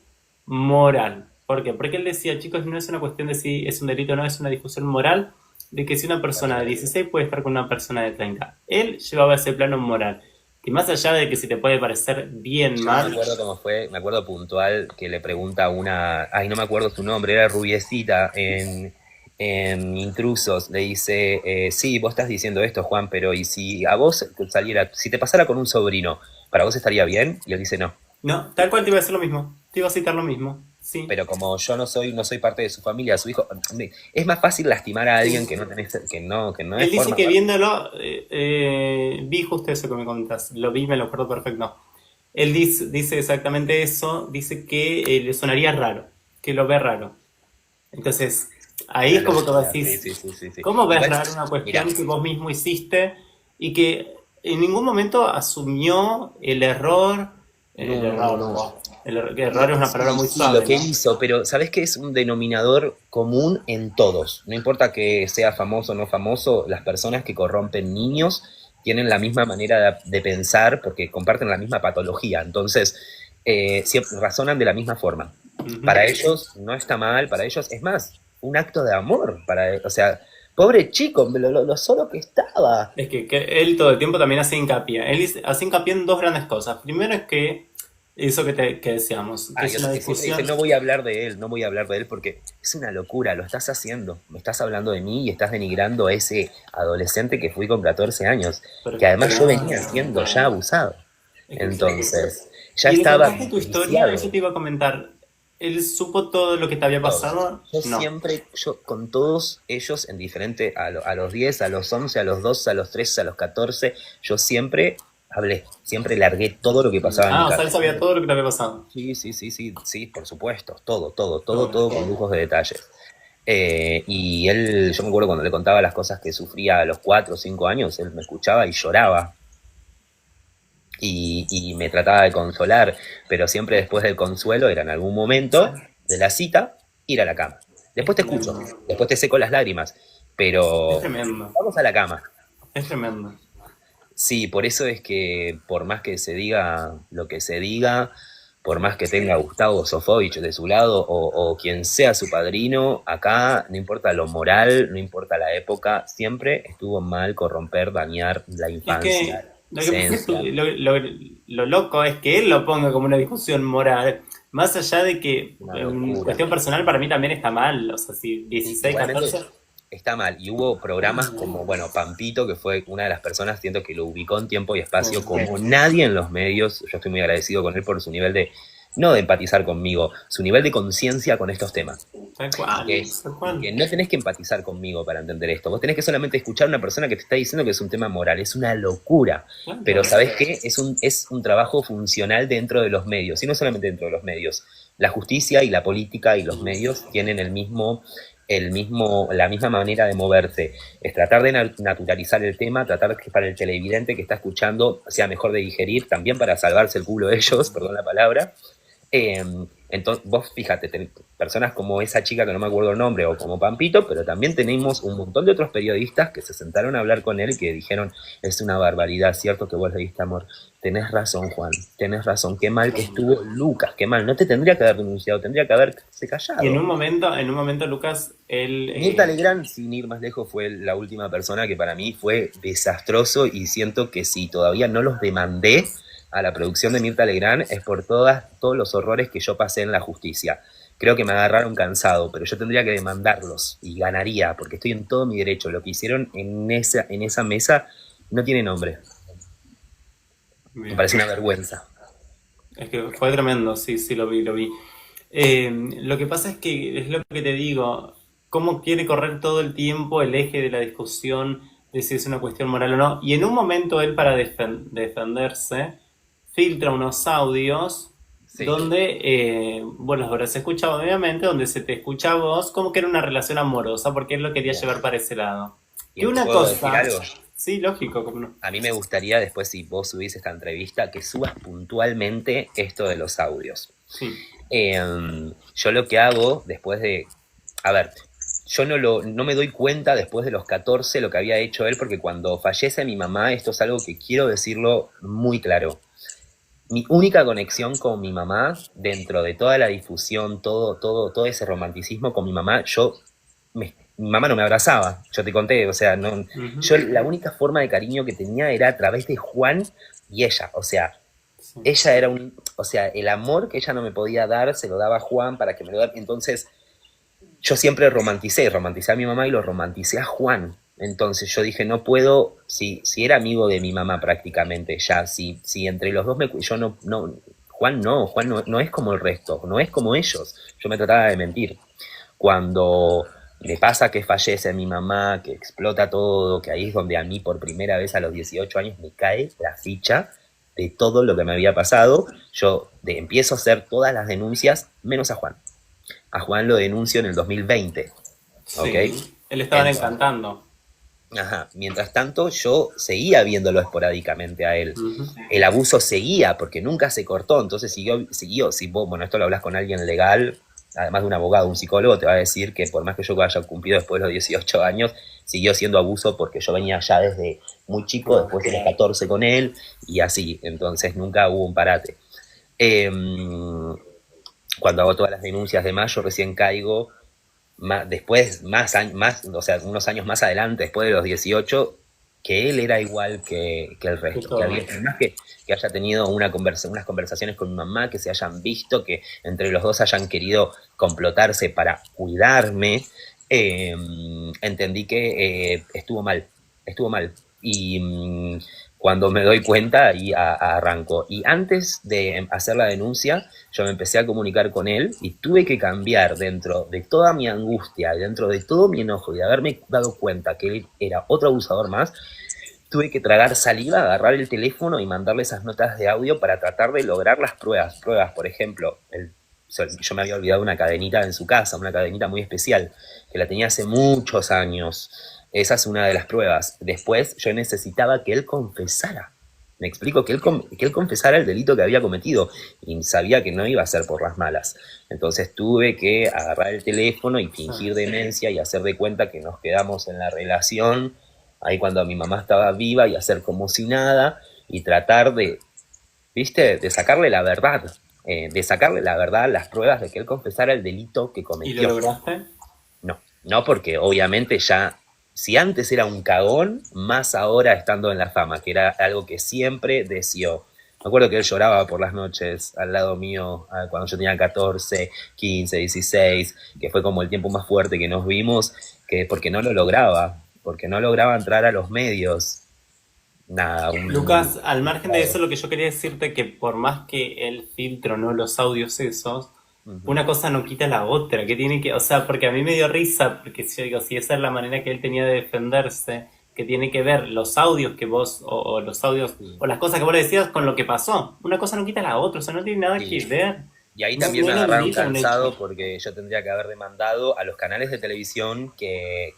A: moral. ¿Por qué? Porque él decía, chicos, no es una cuestión de si es un delito o no, es una discusión moral de que si una persona de 16 puede estar con una persona de 30. Él llevaba ese plano moral. Que más allá de que si te puede parecer bien
B: Yo me
A: mal,
B: acuerdo cómo fue, me acuerdo puntual que le pregunta a una, ay, no me acuerdo su nombre, era rubiecita en Intrusos, le dice, sí, vos estás diciendo esto, Juan, pero ¿y si a vos saliera, si te pasara con un sobrino, para vos estaría bien? Y él dice no.
A: no, tal cual te iba a decir lo mismo. Te iba a citar lo mismo. Sí.
B: Pero como yo no soy parte de su familia, su hijo, es más fácil lastimar a alguien que no
A: Él
B: es
A: dice
B: forma
A: que
B: parte.
A: viéndolo, vi justo eso que me comentas. Lo vi, me lo acuerdo perfecto. Él dice exactamente eso. Dice que le sonaría raro. Que lo ve raro. Entonces, ahí
B: Una
A: es como que vos
B: locura, sí,
A: decís,
B: sí, sí, sí, sí.
A: ¿cómo ves
B: Igual,
A: raro una
B: mira,
A: cuestión que vos mismo hiciste y que en ningún momento asumió el error? El
B: no, no,
A: error,
B: no.
A: wow. Que error es una palabra
B: Sí,
A: muy
B: sí, lo
A: suave,
B: que
A: ¿no?
B: él hizo, pero ¿sabes qué? Es un denominador común en todos. No importa que sea famoso o no famoso, las personas que corrompen niños tienen la misma manera de pensar porque comparten la misma patología. Entonces, siempre razonan de la misma forma.
A: Ujú.
B: Para ellos no está mal, para ellos es más, un acto de amor. O sea, pobre chico, lo solo que estaba.
A: Es que él todo el tiempo también hace hincapié. Hace hincapié en dos grandes cosas. Primero es que eso que decíamos, que
B: Ah,
A: es
B: y
A: una
B: otro que siempre dice,
A: discusión.
B: no voy a hablar de él, no voy a hablar de él porque es una locura, lo estás haciendo. Me estás hablando de mí y estás denigrando a ese adolescente que fui con 14 años,
A: Pero
B: que además yo venía
A: claro,
B: siendo ya abusado.
A: es que claro que sí.
B: Entonces, ya
A: Y le
B: estaba
A: contaste tu historia,
B: viciado.
A: eso te iba a comentar. ¿Él supo todo lo que te había
B: Todo.
A: pasado? No.
B: Yo con todos ellos en diferente, a los 10, a los 11, a los 12, a los 13, a los 14, yo siempre hablé, siempre largué todo lo que pasaba en mi
A: Ah, o sea, él
B: casa.
A: sabía todo lo que te había pasado.
B: Sí, sí, sí, sí, sí, por supuesto, todo, todo, todo,
A: Todo.
B: todo con lujos de detalles. Y él, yo me acuerdo cuando le contaba las cosas que sufría a los 4 o 5 años, él me escuchaba y lloraba y me trataba de consolar, pero siempre después del consuelo era en algún momento de la cita ir a la cama.
A: Es
B: Después te escucho,
A: tremendo.
B: después te seco las lágrimas,
A: Es
B: pero
A: tremendo.
B: vamos a la cama.
A: Es tremendo.
B: Sí, por eso es que por más que se diga lo que se diga, por más que tenga a Gustavo Sofovich de su lado o quien sea su padrino, acá no importa lo moral, no importa la época, siempre estuvo mal corromper, dañar la
A: Es que
B: infancia, la
A: lo que pasa es que
B: adolescencia.
A: lo loco es que él lo ponga como una discusión moral. Más allá de que
B: Una
A: en
B: locura.
A: cuestión personal para mí también está mal. O sea, si
B: Sí,
A: 16,
B: igualmente
A: 14.
B: está mal. Y hubo programas como, bueno, Pampito, que fue una de las personas, siento que lo ubicó en tiempo y espacio como nadie en los medios. Yo estoy muy agradecido con él por su nivel no de empatizar conmigo, su nivel de conciencia con estos temas.
A: Tal cual, tal cual.
B: Que no tenés que empatizar conmigo para entender esto. Vos tenés que solamente escuchar a una persona que te está diciendo que es un tema moral. Es una locura.
A: Claro.
B: Pero ¿sabés qué? Es un trabajo funcional dentro de los medios. Y no solamente dentro de los medios. La justicia y la política y los medios tienen la misma manera de moverse. Es tratar de naturalizar el tema, tratar que para el televidente que está escuchando sea mejor de digerir, también para salvarse el culo de ellos, perdón la palabra. Entonces, vos fíjate, personas como esa chica que no me acuerdo el nombre, o como Pampito, pero también tenemos un montón de otros periodistas que se sentaron a hablar con él y que dijeron, es una barbaridad, cierto que vos le diste amor. Tenés razón, Juan, tenés razón, qué mal que estuvo Lucas, qué mal, no te tendría que haber denunciado, tendría que haberse callado.
A: Y en un momento, Lucas, él...
B: Mirta Legrand, sin ir más lejos, fue la última persona que para mí fue desastroso, y siento que si todavía no los demandé a la producción de Mirta Legrand es por todos los horrores que yo pasé en la justicia. Creo que me agarraron cansado, pero yo tendría que demandarlos y ganaría, porque estoy en todo mi derecho. Lo que hicieron en esa mesa no tiene nombre.
A: Bien.
B: Me parece una vergüenza.
A: Es que fue tremendo, sí, lo vi. Lo que pasa es que, es lo que te digo, cómo quiere correr todo el tiempo el eje de la discusión de si es una cuestión moral o no. Y en un momento él, para defenderse, filtra unos audios, sí, donde, vos los habrás escuchado obviamente, donde se te escucha a vos como que era una relación amorosa, porque él lo quería llevar para ese lado. Y una cosa... Sí, lógico, ¿cómo no?
B: A mí me gustaría después, si vos subís esta entrevista, que subas puntualmente esto de los audios.
A: Sí.
B: Yo lo que hago después de... A ver, yo no me doy cuenta después de los 14 lo que había hecho él, porque cuando fallece mi mamá, esto es algo que quiero decirlo muy claro. Mi única conexión con mi mamá, dentro de toda la difusión, todo ese romanticismo con mi mamá, mi mamá no me abrazaba, yo te conté, o sea, no, yo la única forma de cariño que tenía era a través de Juan y ella, o sea, sí, ella era o sea, el amor que ella no me podía dar, se lo daba Juan para que me lo diera. Entonces, yo siempre romanticé a mi mamá y lo romanticé a Juan. Entonces yo dije, no puedo, si era amigo de mi mamá prácticamente ya, si entre los dos Juan no es como el resto, no es como ellos. Yo me trataba de mentir. Cuando me pasa que fallece mi mamá, que explota todo, que ahí es donde a mí por primera vez a los 18 años me cae la ficha de todo lo que me había pasado, yo empiezo a hacer todas las denuncias, menos a Juan. A Juan lo denuncio en el 2020.
A: Sí, ¿okay? Él estaba encantando.
B: Ajá. Mientras tanto, yo seguía viéndolo esporádicamente a él. El abuso seguía, porque nunca se cortó. Entonces siguió. Si vos, bueno, esto lo hablas con alguien legal, además de un abogado, un psicólogo, te va a decir que por más que yo haya cumplido después de los 18 años, siguió siendo abuso, porque yo venía ya desde muy chico, después de los 14 con él, y así. Entonces nunca hubo un parate. Cuando hago todas las denuncias de mayo, recién caigo, después, o sea, unos años más adelante, después de los 18, que él era igual que el resto, que había más que haya tenido unas conversaciones con mi mamá, que se hayan visto, que entre los dos hayan querido complotarse para cuidarme. Entendí que estuvo mal. Y cuando me doy cuenta, ahí arranco. Y antes de hacer la denuncia, yo me empecé a comunicar con él y tuve que cambiar, dentro de toda mi angustia, dentro de todo mi enojo y de haberme dado cuenta que él era otro abusador más, tuve que tragar saliva, agarrar el teléfono y mandarle esas notas de audio para tratar de lograr las pruebas. Por ejemplo, yo me había olvidado una cadenita en su casa, una cadenita muy especial, que la tenía hace muchos años. Esa es una de las pruebas. Después yo necesitaba que él confesara. Me explico, que él confesara el delito que había cometido, y sabía que no iba a ser por las malas. Entonces tuve que agarrar el teléfono y fingir demencia y hacer de cuenta que nos quedamos en la relación, ahí cuando mi mamá estaba viva, y hacer como si nada, y tratar de sacarle la verdad. Las pruebas de que él confesara el delito que cometió.
A: ¿Y lo lograste?
B: No, porque obviamente ya... Si antes era un cagón, más ahora estando en la fama, que era algo que siempre deseó. Me acuerdo que él lloraba por las noches al lado mío cuando yo tenía 14, 15, 16, que fue como el tiempo más fuerte que nos vimos, porque no lo lograba entrar a los medios. nada,
A: Lucas, al margen de eso, lo que yo quería decirte que por más que él filtro, ¿no? Los audios esos,
B: Ujú.
A: una cosa no quita la otra, que tiene que, o sea, porque a mí me dio risa, porque si yo digo, si esa es la manera que él tenía de defenderse, que tiene que ver los audios que vos, o los audios,
B: Sí,
A: o las cosas que vos le decías con lo que pasó. Una cosa no quita la otra, o sea, no tiene nada que
B: sí.
A: ver.
B: Y ahí
A: No,
B: también
A: no
B: me agarraron
A: inhabilita un hecho.
B: cansado porque yo tendría que haber demandado a los canales de televisión que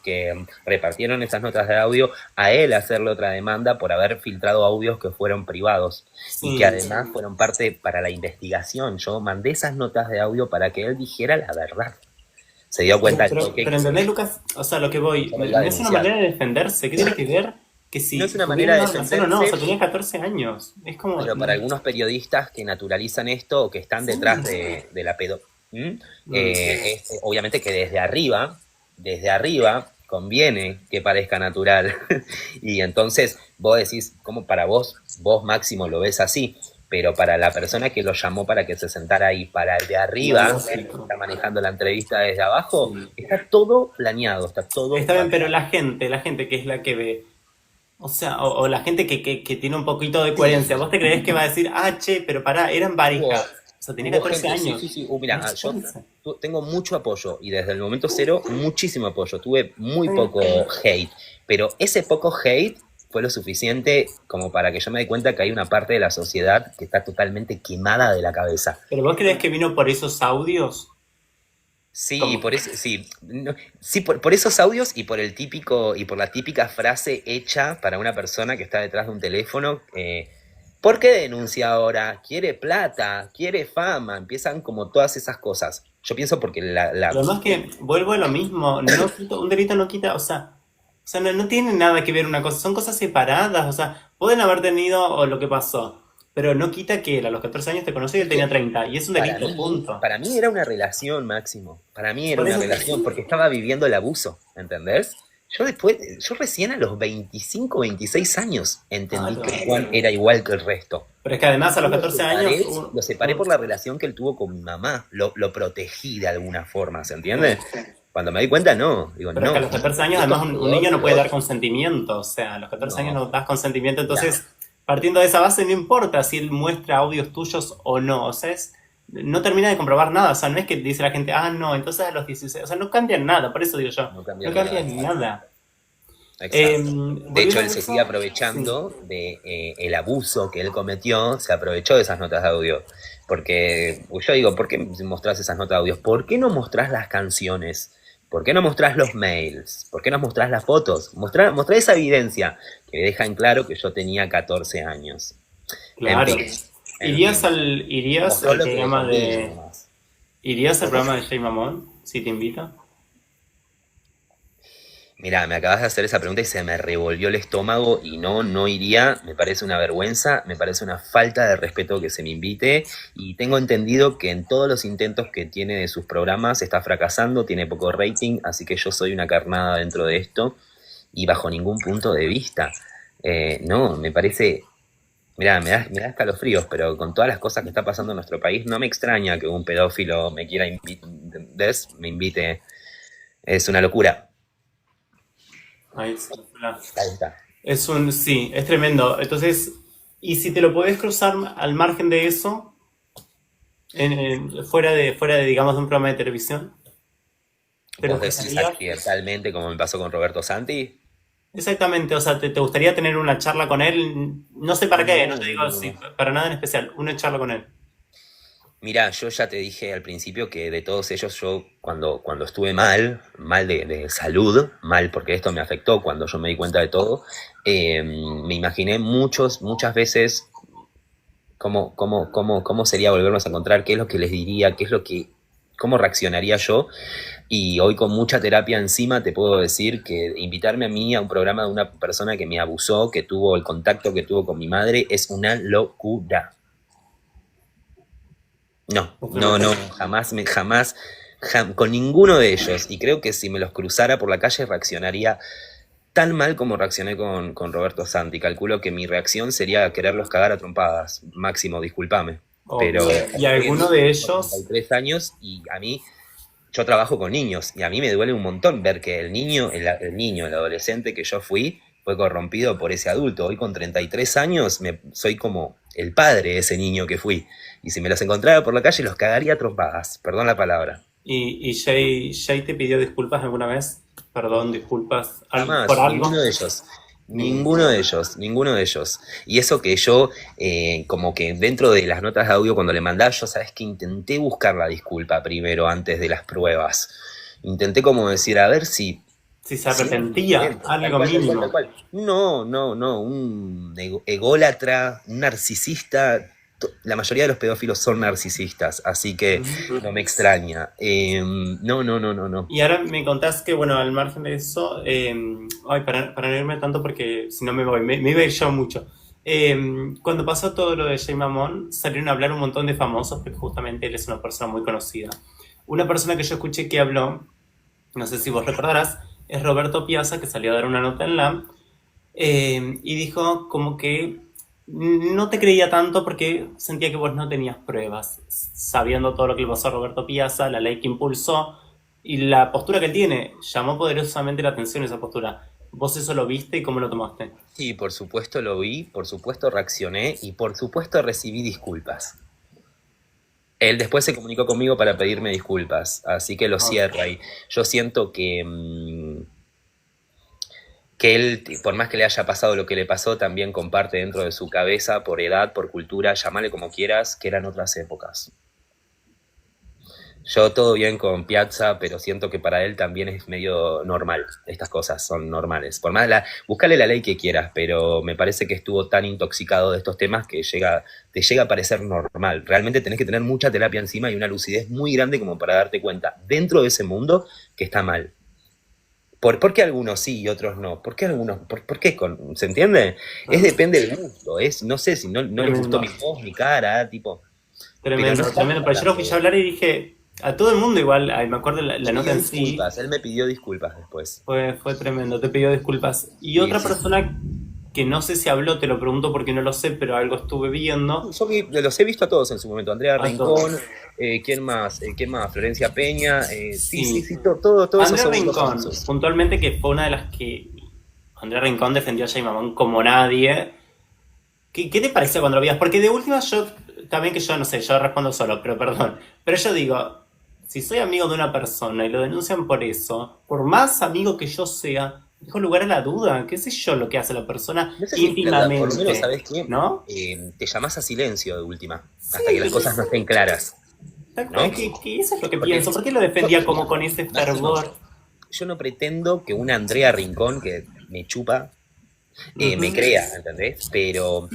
B: repartieron esas notas de audio, a él hacerle otra demanda por haber filtrado audios que fueron privados y que
A: Sí.
B: además fueron parte para la investigación. Yo mandé esas notas de audio para que él dijera la verdad. Se dio cuenta al toque
A: Pero
B: que
A: ¿entendés, Lucas? O sea, lo que voy,
B: yo lo iba a
A: no es una
B: denunciar.
A: manera de defenderse. ¿Qué tiene que ver que
B: No es
A: si
B: una manera
A: tuvieron
B: de
A: una relación o no? O
B: defenderse,
A: sea, tenía 14 años. Es como,
B: pero para algunos periodistas que naturalizan esto o que están detrás
A: sí.
B: de la pedo, ¿m?
A: Mm.
B: Obviamente que desde arriba conviene que parezca natural. Y entonces vos decís, como para vos Máximo lo ves así, pero para la persona que lo llamó para que se sentara ahí, para el de arriba, que
A: Lógico.
B: está manejando la entrevista desde abajo,
A: Sí.
B: está todo planeado, está todo
A: Está bien, pero
B: pactado.
A: la gente que es la que ve, o sea, o la gente que tiene un poquito de coherencia, ¿vos te creés que va a decir, ah, che, pero pará, eran
B: Hubo,
A: pareja? O sea, tenía
B: hubo
A: 14
B: gente, sí, sí,
A: años.
B: sí.
A: No
B: Mira,
A: se
B: yo
A: piensa.
B: tengo mucho apoyo y desde el momento cero muchísimo apoyo. Tuve muy
A: Está bien.
B: poco hate, pero ese poco hate fue lo suficiente como para que yo me dé cuenta que hay una parte de la sociedad que está totalmente quemada de la cabeza.
A: ¿Pero vos creés que vino por esos audios?
B: Sí,
A: Como,
B: por eso, sí, sí, por esos audios y por el típico y por la típica frase hecha para una persona que está detrás de un teléfono. ¿Por qué denuncia ahora? Quiere plata, quiere fama, empiezan como todas esas cosas. Yo pienso porque
A: pero además que vuelvo a lo mismo, un delito no quita, o sea, no tiene nada que ver una cosa, son cosas separadas, o sea, pueden haber tenido o lo que pasó, pero no quita que él a los 14 años te conoció y él
B: es
A: tenía
B: que
A: 30 y es un delito, punto.
B: para mí era una relación, Máximo. Para mí era
A: Por
B: una
A: eso,
B: relación porque estaba viviendo el abuso, ¿entendés? Yo recién a los 25, 26 años entendí
A: claro.
B: que Juan era igual que el resto.
A: Pero es que además a los
B: Yo
A: 14 años,
B: lo separé por la relación que él tuvo con mi mamá. Lo protegí de alguna forma, ¿se entiende? Cuando me di cuenta, no. Digo,
A: pero es que a
B: no.
A: los 14 años
B: Esto
A: además
B: es
A: un
B: peor
A: niño no
B: que lo
A: puede dar
B: otro.
A: consentimiento, o sea, a los 14 años
B: No,
A: no das consentimiento,
B: mira,
A: entonces partiendo de esa base no importa si él muestra audios tuyos o no, o sea, no termina de comprobar nada, o sea, no es que dice la gente, ah, no, entonces a los 16, o sea, no cambian nada, por eso digo yo,
B: no cambia
A: no
B: nada,
A: cambian
B: exacto.
A: nada.
B: Exacto. De hecho,
A: Volviendo a
B: él se sigue
A: eso, sí.
B: aprovechando de el abuso que él cometió, se aprovechó de esas notas de audio. Porque yo digo, ¿por qué mostrás esas notas de audio? ¿Por qué no mostrás las canciones? ¿Por qué no mostrás los mails? ¿Por qué no mostrás las fotos? Mostrá esa evidencia que deja en claro que yo tenía 14 años. En
A: Claro.
B: fin, en fin.
A: Irías
B: Mostró
A: al
B: lo que le
A: programa
B: convino
A: de,
B: nomás.
A: irías al programa de Jay Mamón, si te invita?
B: Mirá, me acabas de hacer esa pregunta y se me revolvió el estómago y no, no iría. Me parece una vergüenza, me parece una falta de respeto que se me invite y tengo entendido que en todos los intentos que tiene de sus programas está fracasando, tiene poco rating, así que yo soy una carnada dentro de esto y bajo ningún punto de vista. No, me parece, mirá, me da escalofríos, pero con todas las cosas que está pasando en nuestro país, no me extraña que un pedófilo me quiera me invite. Es una locura.
A: Ahí sí.
B: Ahí está.
A: Sí, es tremendo. Entonces, y si te lo podés cruzar al margen de eso, fuera de, digamos, de un programa de televisión, ¿te lo
B: Vos decís
A: cruzarías?
B: accidentalmente, como me pasó con Roberto Santi.
A: Exactamente, o sea, te gustaría tener una charla con él? No sé para qué, no
B: No,
A: te
B: no,
A: digo
B: no,
A: si
B: no.
A: para nada en especial, una charla con él.
B: Mirá, yo ya te dije al principio que de todos ellos, yo cuando estuve mal de salud, mal porque esto me afectó cuando yo me di cuenta de todo, me imaginé muchas veces cómo sería volvernos a encontrar, qué es lo que les diría, cómo reaccionaría yo. Y hoy con mucha terapia encima te puedo decir que invitarme a mí a un programa de una persona que me abusó, que tuvo el contacto que tuvo con mi madre, es una locura. No,
A: Es
B: no, no,
A: tremendo.
B: con ninguno de ellos. Y creo que si me los cruzara por la calle reaccionaría tan mal como reaccioné con Roberto Santi. Calculo que mi reacción sería quererlos cagar a trompadas. Máximo, discúlpame. Pero
A: Obvio. Y
B: hoy en
A: alguno
B: día
A: de
B: tengo
A: ellos,
B: 33 años y a mí, yo trabajo con niños y a mí me duele un montón ver que el niño, el adolescente que yo fui, fue corrompido por ese adulto. Hoy con 33 años soy como el padre de ese niño que fui. Y si me los encontrara por la calle los cagaría a trompadas, perdón la palabra.
A: ¿Y Jay te pidió disculpas alguna vez? Perdón, disculpas por
B: Jamás,
A: algo.
B: ninguno de ellos.
A: Mm.
B: Ninguno de ellos, ninguno de ellos. Y eso que yo, como que dentro de las notas de audio, cuando le mandaba, yo sabes que intenté buscar la disculpa primero antes de las pruebas. Intenté como decir, a ver
A: Si se
B: si
A: arrepentía,
B: tal
A: algo
B: cual, tal cual,
A: mínimo.
B: tal cual. No, no, no, un ególatra, un narcisista. La mayoría de los pedófilos son narcisistas, así que
A: Mm.
B: no me extraña. No, no, no, no, no.
A: Y ahora me contás que, bueno, al margen de eso, ay, para no irme tanto porque si no me voy, me iba a ir yo mucho. Cuando pasó todo lo de Jay Mamón, salieron a hablar un montón de famosos porque justamente él es una persona muy conocida. Una persona que yo escuché que habló, no sé si vos recordarás, es Roberto Piazza, que salió a dar una nota en LAM y dijo como que no te creía tanto porque sentía que vos no tenías pruebas, sabiendo todo lo que le pasó a Roberto Piazza, la ley que impulsó y la postura que él tiene. Llamó poderosamente la atención esa postura. ¿Vos eso lo viste y cómo lo tomaste?
B: Sí, por supuesto lo vi, por supuesto reaccioné y por supuesto recibí disculpas. Él después se comunicó conmigo para pedirme disculpas, así que lo
A: Ok.
B: cierro ahí. Yo siento que él, por más que le haya pasado lo que le pasó, también comparte dentro de su cabeza, por edad, por cultura, llamale como quieras, que eran otras épocas. Yo todo bien con Piazza, pero siento que para él también es medio normal. Estas cosas son normales. Por más buscale la ley que quieras, pero me parece que estuvo tan intoxicado de estos temas que te llega a parecer normal. Realmente tenés que tener mucha terapia encima y una lucidez muy grande como para darte cuenta, dentro de ese mundo, que está mal. ¿Por qué algunos sí y otros no? ¿Por qué algunos? ¿Por qué ¿Se entiende? Es
A: Ah,
B: depende del gusto. No sé si no les gustó
A: tremendo,
B: mi voz, mi cara, tipo. Pero no
A: tremendo,
B: estamos
A: tremendo. Pero yo lo
B: hablando
A: fui a
B: de.
A: hablar y dije, a todo el mundo igual, ay, me acuerdo la nota
B: Pidió
A: en sí,
B: disculpas, él me pidió disculpas después.
A: fue tremendo, te pidió disculpas. Y
B: Sí,
A: otra
B: sí.
A: persona que no sé si habló, te lo pregunto porque no lo sé, pero algo estuve viendo,
B: Los he visto a todos en su momento. Andrea
A: a todos.
B: Rincón, ¿quién más? ¿Quién más? Florencia Peña. Sí, sí,
A: Sí.
B: sí, todos esos
A: Andrea
B: segundos
A: Rincón,
B: famosos.
A: puntualmente, que fue una de las que Andrea Rincón defendió a Jay Mamón como nadie. ¿Qué te pareció cuando lo vías? Porque de última yo, también que yo no sé, yo respondo solo, pero perdón. Pero yo digo, si soy amigo de una persona y lo denuncian por eso, por más amigo que yo sea, dejo lugar a la duda. ¿Qué sé yo lo que hace la persona
B: No sé si, por lo menos,
A: íntimamente?
B: ¿sabes qué?
A: ¿No?
B: Te llamás a silencio de última,
A: Sí,
B: hasta que las
A: pero
B: cosas no estén claras,
A: exacto,
B: ¿no?
A: que eso es lo que
B: Porque
A: pienso. ¿Por qué lo defendía como
B: mira,
A: con ese
B: Máximo,
A: fervor?
B: yo no pretendo que una Andrea Rincón, que me chupa, me
A: Ujú.
B: crea, ¿entendés? Pero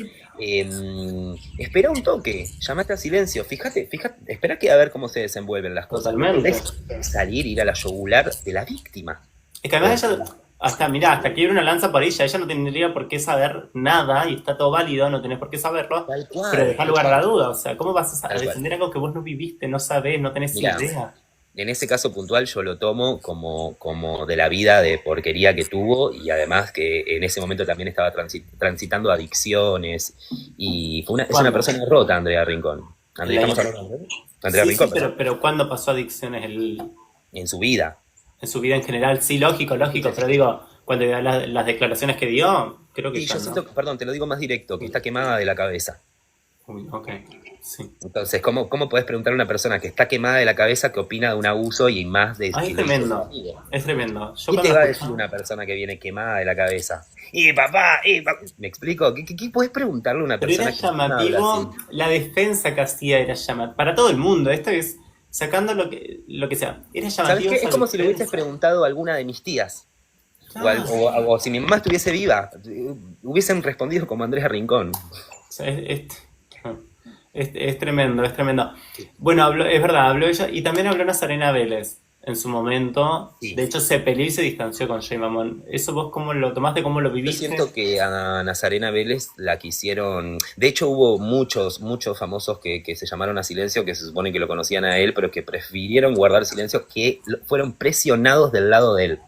B: espera un toque, llamate a silencio, fíjate, espera que a ver cómo se desenvuelven las cosas. No
A: Totalmente.
B: podés salir, ir a la yugular de la víctima.
A: Es que además ella, hasta, mirá, hasta que una lanza por ella no tendría por qué saber nada y está todo válido, no tenés por qué saberlo,
B: Tal
A: pero
B: cual,
A: deja lugar a la duda. O sea, ¿cómo vas a
B: tal cual.
A: defender algo que vos no viviste, no sabés, no tenés
B: Mira,
A: idea?
B: en ese caso puntual yo lo tomo como de la vida de porquería que tuvo y además que en ese momento también estaba transitando adicciones y es una
A: ¿Cuándo?
B: persona rota, Andrea Rincón.
A: El
B: Andrea,
A: año.
B: ¿estamos hablando de Andrea
A: Sí,
B: Rincón,
A: sí,
B: perdón?
A: pero ¿cuándo pasó adicciones
B: En su vida.
A: en su vida en general? Sí, lógico, lógico, pero digo, cuando veo las declaraciones que dio, creo que
B: Sí,
A: ya
B: yo
A: no.
B: siento, perdón, te lo digo más directo, que está quemada de la cabeza.
A: Uy, ok, sí.
B: Entonces, ¿cómo podés preguntar a una persona que está quemada de la cabeza qué opina de un abuso y más de
A: Ah,
B: que lo hizo su amigo?
A: es tremendo. Yo
B: ¿Qué te
A: cuando
B: va a decir
A: escuchaba...
B: una persona que viene quemada de la cabeza? ¿Me explico? ¿Qué podés preguntarle a una
A: Pero era
B: persona que no habla así?
A: llamativo, la defensa que hacía era llamativa. Para todo el mundo, esto es sacando lo que sea. Era
B: ¿Sabes
A: llamativo
B: qué?
A: esa
B: Es como si le hubieses
A: defensa.
B: preguntado a alguna de mis tías.
A: Claro.
B: O si mi mamá estuviese viva, hubiesen respondido como Andrés Rincón.
A: O sea, es tremendo, es tremendo. Bueno, es verdad, habló ella y también habló Nazarena Vélez en su momento.
B: Sí.
A: De hecho, se peleó y se distanció con Jay Mamón. ¿Eso vos cómo lo tomaste, cómo lo
B: Yo
A: viviste?
B: siento que a Nazarena Vélez la quisieron. De hecho, hubo muchos famosos que se llamaron a silencio, que se supone que lo conocían a él, pero que prefirieron guardar silencio, que fueron presionados del lado de él.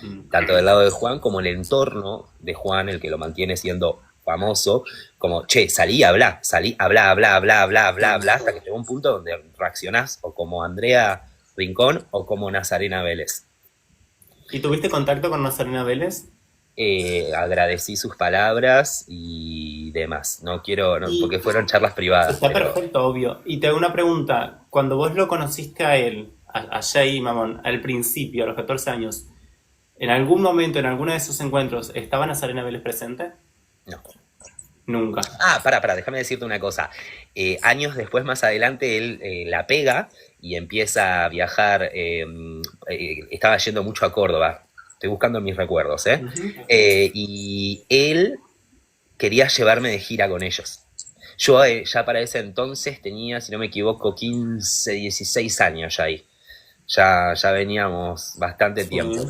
A: Mm.
B: Tanto del lado de Juan como el entorno de Juan, el que lo mantiene siendo famoso, como, che, salí, habla, hasta que llegó un punto donde reaccionás o como Andrea Rincón o como Nazarena Vélez.
A: ¿Y tuviste contacto con Nazarena Vélez?
B: agradecí sus palabras y demás. No quiero, no, porque
A: Y
B: fueron charlas privadas,
A: está
B: pero
A: perfecto, obvio. Y te hago una pregunta. Cuando vos lo conociste a él, a Jay Mamón, al principio, a los 14 años, ¿en algún momento, en alguno de esos encuentros, estaba Nazarena Vélez presente?
B: no.
A: Nunca.
B: Ah, déjame decirte una cosa. Años después, más adelante, él la pega y empieza a viajar. Estaba yendo mucho a Córdoba. Estoy buscando mis recuerdos, ¿eh?
A: Ujú.
B: Y él quería llevarme de gira con ellos. Yo ya para ese entonces tenía, si no me equivoco, 15, 16 años ya ahí. Ya veníamos bastante
A: Sí.
B: tiempo.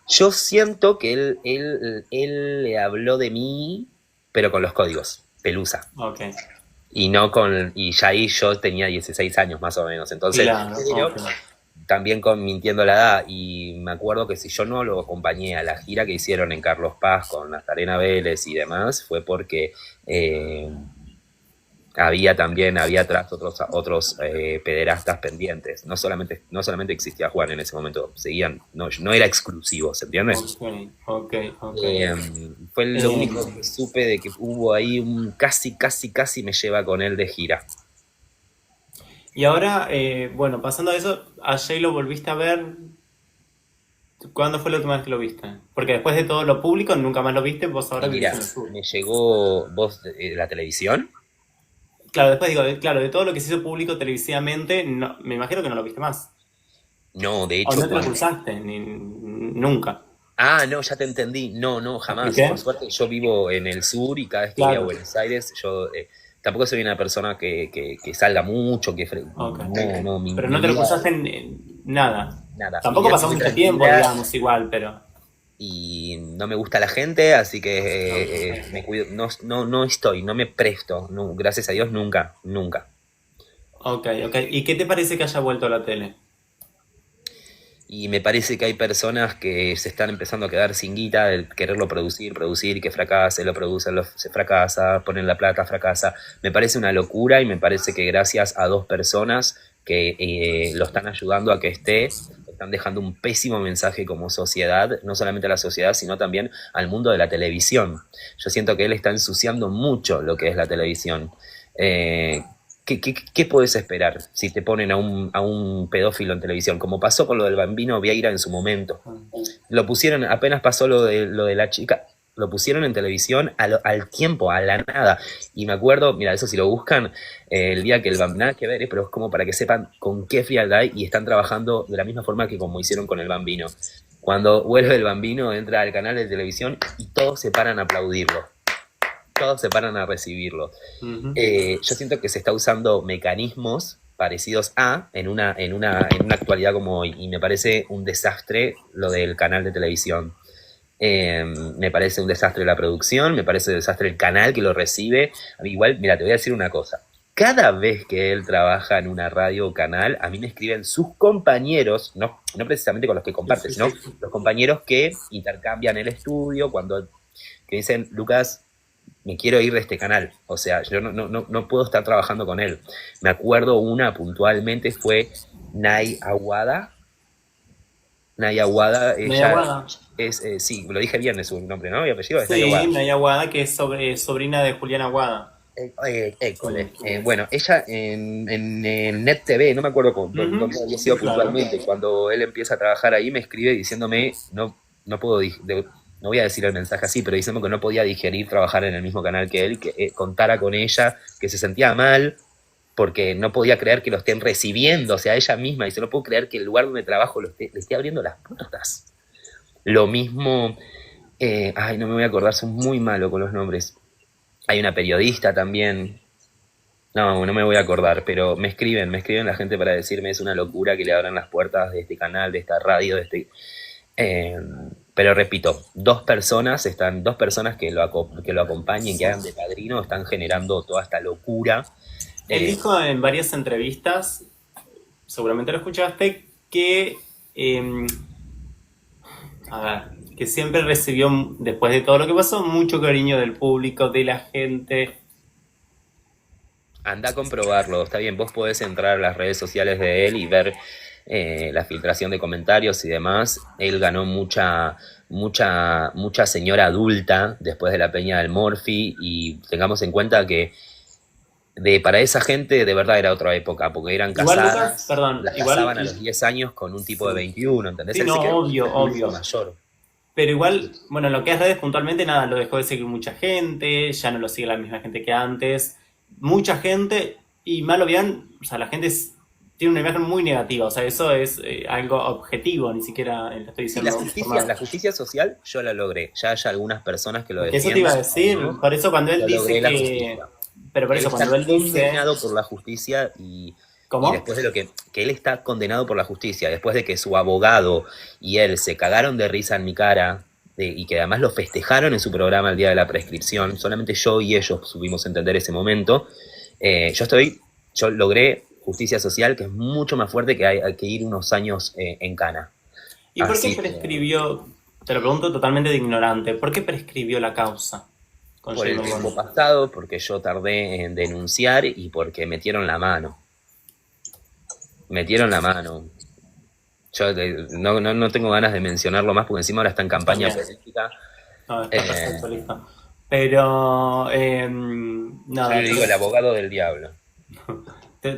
B: Yo siento que él le habló de mí, pero con los códigos, Pelusa.
A: Ok.
B: Y no con. Y ya ahí yo tenía 16 años más o menos. Entonces,
A: Claro,
B: pero
A: ok.
B: también con mintiendo la edad. Y me acuerdo que si yo no lo acompañé a la gira que hicieron en Carlos Paz con Nazarena Vélez y demás, fue porque había atrás otros pederastas pendientes. No solamente existía Juan en ese momento, seguían, no era exclusivo, ¿se entiende?
A: Ok, ok, ok.
B: Eh, Fue lo
A: Eh,
B: único que supe de que hubo ahí un casi me lleva con él de gira.
A: y ahora, bueno, pasando a eso, a Jay lo volviste a ver. ¿Cuándo fue la última vez que lo viste? Porque después de todo lo público, nunca más lo viste, vos ahora
B: Y
A: vivís
B: mira,
A: en el sur.
B: me llegó voz de la televisión.
A: Claro, después digo, claro, de todo lo que se hizo público televisivamente, me imagino que no lo viste más.
B: No, de
A: O
B: hecho,
A: no te lo
B: cuando.
A: cruzaste, nunca.
B: Ah, no, ya te entendí. No, no,
A: ¿Y
B: jamás.
A: qué?
B: Por suerte yo vivo en el sur y cada vez que voy a
A: Claro,
B: Buenos Aires, yo tampoco soy una persona que salga mucho,
A: ok.
B: no, no, mi,
A: Pero
B: mi
A: no te lo
B: vida,
A: cruzaste en nada.
B: nada, mi
A: Tampoco
B: vida es
A: pasó
B: muy
A: mucho tiempo,
B: tranquila
A: digamos, igual, pero...
B: y no me gusta la gente, así que
A: Ok,
B: me cuido, no estoy, no me presto, no, gracias a Dios nunca, nunca.
A: ok, ok. ¿Y qué te parece que haya vuelto a la tele?
B: Y me parece que hay personas que se están empezando a quedar sin guita, el quererlo producir, que fracase, lo producen, se fracasa, ponen la plata, fracasa. Me parece una locura y me parece que gracias a dos personas que lo están ayudando a que están dejando un pésimo mensaje como sociedad, no solamente a la sociedad, sino también al mundo de la televisión. Yo siento que él está ensuciando mucho lo que es la televisión. Eh, ¿Qué puedes esperar si te ponen a un pedófilo en televisión? Como pasó con lo del Bambino Vieira en su momento. Lo pusieron, apenas pasó lo de la chica, lo pusieron en televisión al tiempo, a la nada. Y me acuerdo, mira, eso si lo buscan, el día que el Bambino, nada que ver, pero es como para que sepan con qué frialdad hay y están trabajando de la misma forma que como hicieron con el Bambino. Cuando vuelve el Bambino, entra al canal de televisión y todos se paran a aplaudirlo, todos se paran a recibirlo.
A: Ujú.
B: Yo siento que se está usando mecanismos parecidos en una actualidad como hoy, y me parece un desastre lo del canal de televisión. Me parece un desastre la producción, me parece un desastre el canal que lo recibe. A mí igual, mira, te voy a decir una cosa. Cada vez que él trabaja en una radio o canal, a mí me escriben sus compañeros, no precisamente con los que
A: Sí,
B: comparte,
A: sí,
B: sino
A: sí.
B: los compañeros que intercambian el estudio, que dicen, Lucas, me quiero ir de este canal. O sea, yo no puedo estar trabajando con él. Me acuerdo una puntualmente fue Nay Aguada. Nay Aguada,
A: Naya
B: ella
A: Wada.
B: sí, lo dije bien, es su nombre, ¿no? Y apellido es Nay
A: Sí,
B: Aguada.
A: Naya Wada, que es sobrina de Juliana Wada.
B: École.
A: Sí, sí.
B: Bueno, ella en Net TV, no me acuerdo
A: Ujú.
B: dónde había
A: Sí,
B: sido
A: claro.
B: puntualmente, cuando él empieza a trabajar ahí, me escribe diciéndome, no puedo, no voy a decir el mensaje así, pero diciendo que no podía digerir trabajar en el mismo canal que él, que contara con ella, que se sentía mal, porque no podía creer que lo estén recibiendo, o sea, ella misma, dice, no puedo creer que el lugar donde trabajo le esté abriendo las puertas. Lo mismo, ay, no me voy a acordar, soy muy malo con los nombres. Hay una periodista también, no me voy a acordar, pero me escriben la gente para decirme es una locura que le abran las puertas de este canal, de esta radio, eh, pero repito, dos personas que lo acompañen, que hagan de padrino, están generando toda esta locura.
A: Él
B: Eh,
A: dijo en varias entrevistas, seguramente lo escuchaste, que, eh, a ver, que siempre recibió, después de todo lo que pasó, mucho cariño del público, de la gente.
B: Anda a comprobarlo, está bien, vos podés entrar a las redes sociales de él y ver. la filtración de comentarios y demás, él ganó mucha señora adulta después de la Peña del Morphy, y tengamos en cuenta que para esa gente de verdad era otra época, porque eran
A: Igual, Lucas,
B: casadas,
A: perdón,
B: las
A: igual,
B: casaban a los 10 años con un tipo de
A: sí,
B: 21, ¿entendés?
A: sí,
B: Él se
A: no,
B: quedó
A: obvio,
B: incluso
A: obvio.
B: mayor.
A: Pero igual, bueno, lo que es redes puntualmente, nada, lo dejó de seguir mucha gente, ya no lo sigue la misma gente que antes. Mucha gente, y mal o bien, o sea, la gente tiene una imagen muy negativa, o sea, eso es algo objetivo, ni siquiera lo estoy
B: Sí,
A: diciendo por mal.
B: la justicia social yo la logré. Ya hay algunas personas que lo
A: Que eso te iba a
B: defiendan,
A: decir,
B: ¿no?
A: por eso cuando él
B: Yo
A: dice
B: logré la
A: que...
B: justicia.
A: Pero por
B: Él
A: eso
B: está
A: cuando él dice...
B: condenado por la justicia, y
A: ¿Cómo?
B: después de que él está condenado por la justicia, después de que su abogado y él se cagaron de risa en mi cara, y que además lo festejaron en su programa el día de la prescripción, solamente yo y ellos supimos entender ese momento. Yo logré justicia social, que es mucho más fuerte que hay que ir unos años en cana.
A: ¿Y por qué
B: Así que,
A: prescribió? Te lo pregunto totalmente de ignorante. ¿Por qué prescribió la causa con
B: por el
A: Jamie
B: tiempo
A: Bond?
B: pasado, porque yo tardé en denunciar y porque metieron la mano. Metieron la mano. Yo no tengo ganas de mencionarlo más porque encima ahora está en
A: Está
B: campaña
A: bien.
B: política.
A: No, está
B: Eh,
A: perfecto, listo. Pero,
B: yo
A: nada,
B: le digo el abogado del diablo.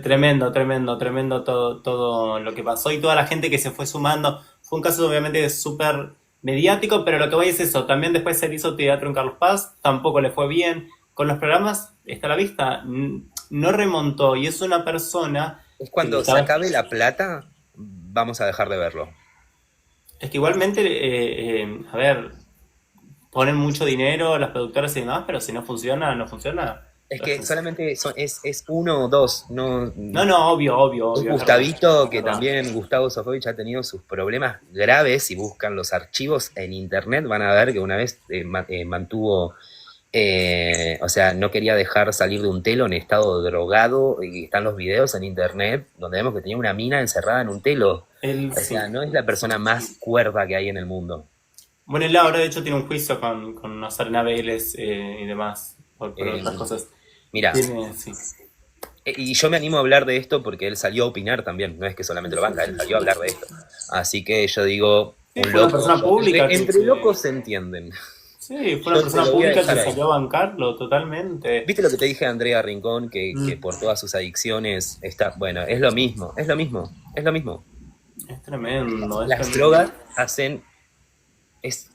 A: tremendo, tremendo, tremendo todo, todo lo que pasó y toda la gente que se fue sumando. Fue un caso obviamente súper mediático, pero lo que voy es eso. También después se hizo teatro en Carlos Paz, tampoco le fue bien. Con los programas está a la vista, no remontó y es una persona
B: Es
A: que
B: cuando se
A: estaba...
B: acabe la plata, vamos a dejar de verlo.
A: Es que igualmente, a ver, ponen mucho dinero las productoras y demás, pero si no funciona, no funciona.
B: Es que solamente es uno o dos, no.
A: No, no, obvio, obvio,
B: Es
A: obvio, es verdad.
B: Gustavito,
A: Es
B: que
A: verdad.
B: también Gustavo Sofovich ha tenido sus problemas graves. Si buscan los archivos en internet, van a ver que una vez mantuvo, o sea, no quería dejar salir de un telo en estado drogado, y están los videos en internet donde vemos que tenía una mina encerrada en un telo.
A: Él
B: O
A: sí.
B: sea, no es la persona más cuerda que hay en el mundo.
A: Bueno, él ahora de hecho tiene un juicio con Nazarena Vélez y demás, por
B: Eh,
A: otras cosas.
B: Mira,
A: Tiene, sí.
B: y yo me animo a hablar de esto porque él salió a opinar también, no es que solamente lo banca, él salió a hablar de esto. Así que yo digo,
A: Sí,
B: un
A: fue una
B: loco,
A: persona pública
B: entre locos se entienden.
A: sí, fue una
B: Yo te
A: persona
B: lo voy a
A: pública que
B: dejar ahí.
A: salió a bancarlo totalmente.
B: ¿Viste lo que te dije a Andrea Rincón? Que
A: Mm,
B: por todas sus adicciones está. Bueno, es lo mismo, es lo mismo, es lo mismo.
A: es tremendo, es
B: Las
A: tremendo.
B: drogas hacen. Es,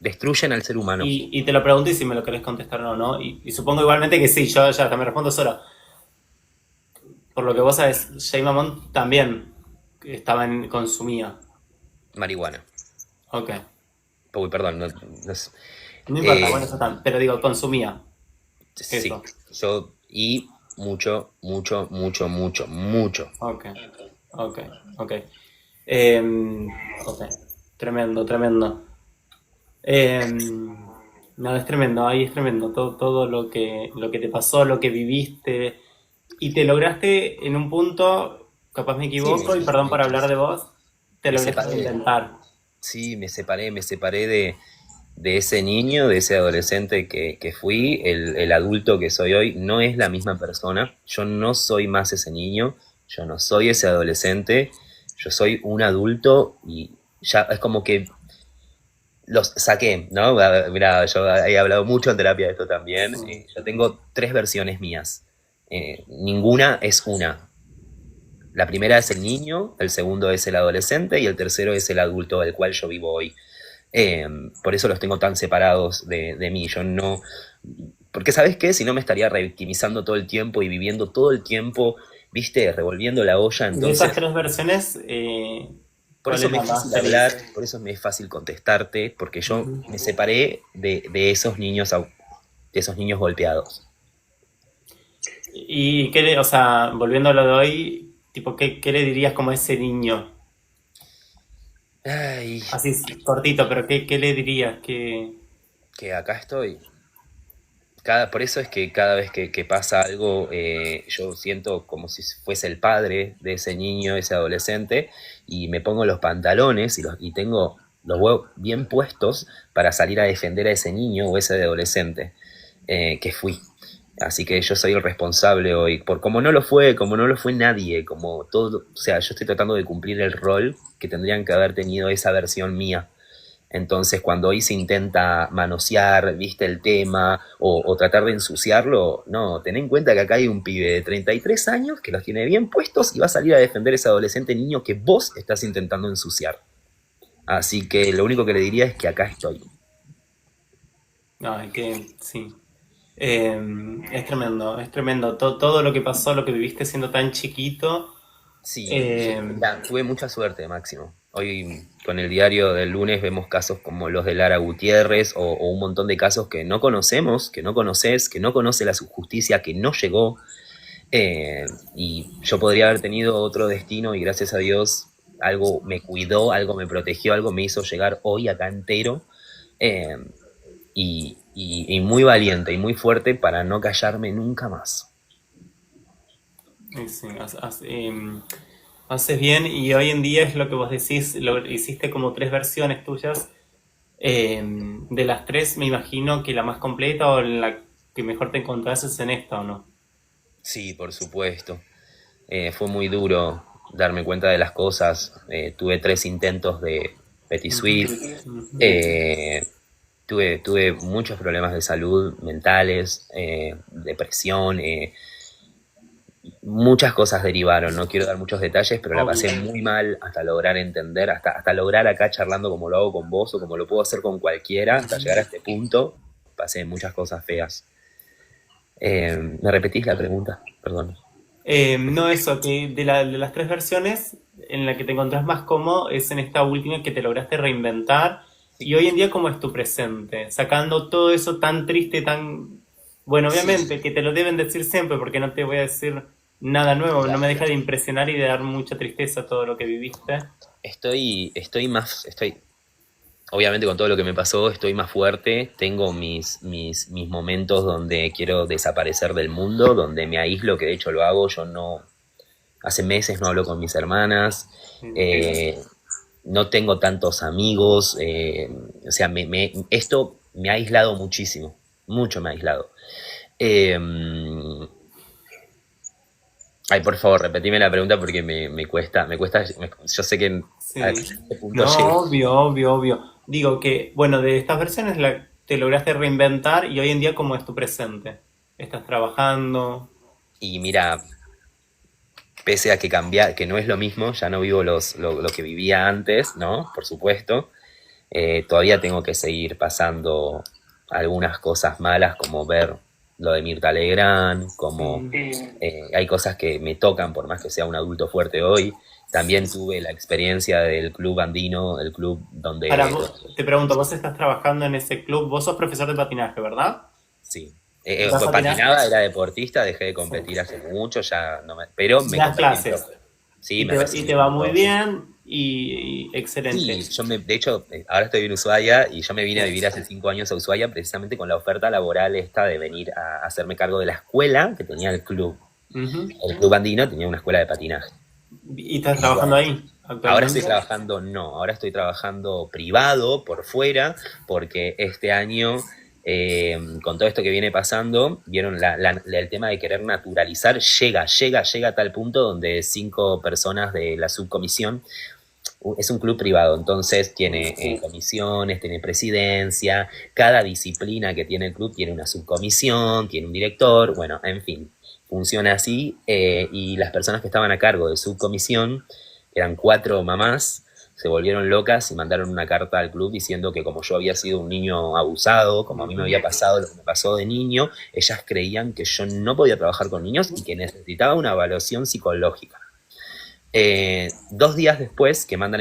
B: destruyen al ser humano.
A: Y te lo pregunto y si me lo querés contestar o no. Y supongo igualmente que sí, yo ya me respondo solo. Por lo que vos sabés, Jay Mamón también consumía.
B: Marihuana.
A: Ok.
B: Uy, perdón,
A: No importa,
B: eh,
A: bueno, eso está. Pero digo, consumía.
B: sí,
A: Eso.
B: yo. Y mucho, mucho, mucho, mucho, mucho.
A: Ok. Ok. Ok. Ok. Tremendo, tremendo. No, es tremendo, ahí es tremendo. Todo lo que te pasó, lo que viviste. Y te lograste en un punto, capaz me
B: Sí,
A: equivoco, y perdón por hablar de vos, te
B: me
A: lograste
B: separé.
A: reinventar.
B: Sí, me separé de ese niño, de ese adolescente que fui. El adulto que soy hoy no es la misma persona. Yo no soy más ese niño, yo no soy ese adolescente, yo soy un adulto, y ya es como que los saqué, ¿no? Mira, yo he hablado mucho en terapia de esto también.
A: Sí.
B: Yo tengo tres versiones mías. Ninguna es una. La primera es el niño, el segundo es el adolescente y el tercero es el adulto del cual yo vivo hoy. Eh, por eso los tengo tan separados de mí. Yo no. Porque, ¿sabes qué? Si no, me estaría revictimizando todo el tiempo y viviendo todo el tiempo, ¿viste? Revolviendo la olla.
A: Y de esas
B: Entonces,
A: tres versiones,
B: por
A: ¿cuál
B: eso
A: es
B: me
A: la
B: es
A: más
B: fácil hablar,
A: feliz?
B: por eso me es fácil contestarte, porque yo
A: Ujú.
B: me separé de esos niños, de esos niños golpeados.
A: Y qué o sea, volviendo a lo de hoy, tipo, ¿qué le dirías como a ese niño?
B: Ay,
A: Así cortito, pero ¿qué le dirías?
B: que acá estoy. Por eso es que cada vez que pasa algo, yo siento como si fuese el padre de ese niño, ese adolescente, y me pongo los pantalones y tengo los huevos bien puestos para salir a defender a ese niño o ese adolescente que fui. Así que yo soy el responsable hoy, por como no lo fue nadie, como todo, o sea, yo estoy tratando de cumplir el rol que tendrían que haber tenido esa versión mía. Entonces, cuando hoy se intenta manosear, viste, el tema o tratar de ensuciarlo, no, ten en cuenta que acá hay un pibe de 33 años que los tiene bien puestos y va a salir a defender ese adolescente niño que vos estás intentando ensuciar. Así que lo único que le diría es que acá estoy.
A: Ay, que sí. Es tremendo, es tremendo. Todo lo que pasó, lo que viviste siendo tan chiquito.
B: Sí,
A: eh,
B: mira, tuve mucha suerte, Máximo. Hoy con el diario del lunes vemos casos como los de Lara Gutiérrez o un montón de casos que no conocemos, que no conoces, que no conoce la justicia, que no llegó. Y yo podría haber tenido otro destino y gracias a Dios algo me cuidó, algo me protegió, algo me hizo llegar hoy acá entero. eh, y muy valiente y muy fuerte para no callarme nunca más.
A: sí, haces bien y hoy en día es lo que vos decís, hiciste como tres versiones tuyas. De las tres, me imagino que la más completa o la que mejor te encontrás es en esta, ¿o no?
B: Sí, por supuesto. Fue muy duro darme cuenta de las cosas. Tuve 3 intentos de Petit
A: Ujú,
B: Suisse. Eh, tuve muchos problemas de salud mentales, depresión, muchas cosas derivaron. No quiero dar muchos detalles, pero la
A: obvio.
B: pasé muy mal hasta lograr entender, hasta lograr acá charlando como lo hago con vos o como lo puedo hacer con cualquiera, hasta llegar a este punto. Pasé muchas cosas feas. ¿Me repetís la pregunta? Perdón.
A: No, eso, que de las tres versiones, en la que te encontrás más cómodo es en esta última que te lograste reinventar. Y hoy en día, ¿cómo es tu presente? Sacando todo eso tan triste, tan... Bueno,
B: Sí,
A: obviamente, que te lo deben decir siempre, porque no te voy a decir nada nuevo. No me
B: claro.
A: deja de impresionar y de dar mucha tristeza todo lo que viviste.
B: Obviamente con todo lo que me pasó, estoy más fuerte, tengo mis momentos donde quiero desaparecer del mundo, donde me aíslo, que de hecho lo hago, yo no, hace meses no hablo con mis hermanas, eh, no tengo tantos amigos, o sea, esto me ha aislado muchísimo, mucho me ha aislado. Eh, Ay, por favor, repetime la pregunta porque me cuesta, yo sé que a
A: Sí.
B: este punto
A: No,
B: llego.
A: obvio, obvio, obvio. Digo que, bueno, de estas versiones te lograste reinventar y hoy en día, ¿cómo es tu presente? ¿Estás trabajando?
B: Y mira, pese a que cambiar, que no es lo mismo, ya no vivo lo que vivía antes, ¿no? Por supuesto, todavía tengo que seguir pasando algunas cosas malas, como ver lo de Mirta Legrand, como
A: Sí.
B: hay cosas que me tocan, por más que sea un adulto fuerte hoy. También tuve la experiencia del club andino, el club
A: Ahora,
B: donde
A: te pregunto, vos estás trabajando en ese club, vos sos profesor de patinaje, ¿verdad?
B: sí.
A: ¿Das patinaje?
B: Patinaba, era deportista, dejé de
A: Sí.
B: competir hace mucho, pero me
A: Das
B: convertí en
A: clases
B: profe. Sí,
A: y
B: me
A: y
B: recibí
A: te va
B: en
A: muy
B: profe.
A: bien y excelente.
B: Sí, de hecho, ahora estoy en Ushuaia y yo me vine a vivir hace 5 años a Ushuaia precisamente con la oferta laboral esta de venir a hacerme cargo de la escuela que tenía el club.
A: Ujú.
B: El club andino tenía una escuela de patinaje.
A: ¿Y estás
B: Y
A: trabajando
B: bueno,
A: ahí
B: ahora estoy
A: actualmente?
B: trabajando, no, ahora estoy trabajando privado por fuera, porque este año, con todo esto que viene pasando, vieron el tema de querer naturalizar, llega a tal punto donde 5 personas de la subcomisión, es un club privado, entonces tiene comisiones, tiene presidencia, cada disciplina que tiene el club tiene una subcomisión, tiene un director, bueno, en fin, funciona así, y las personas que estaban a cargo de subcomisión eran 4 mamás, se volvieron locas y mandaron una carta al club diciendo que como yo había sido un niño abusado, como a mí me había pasado lo que me pasó de niño, ellas creían que yo no podía trabajar con niños y que necesitaba una evaluación psicológica. 2 días después que mandan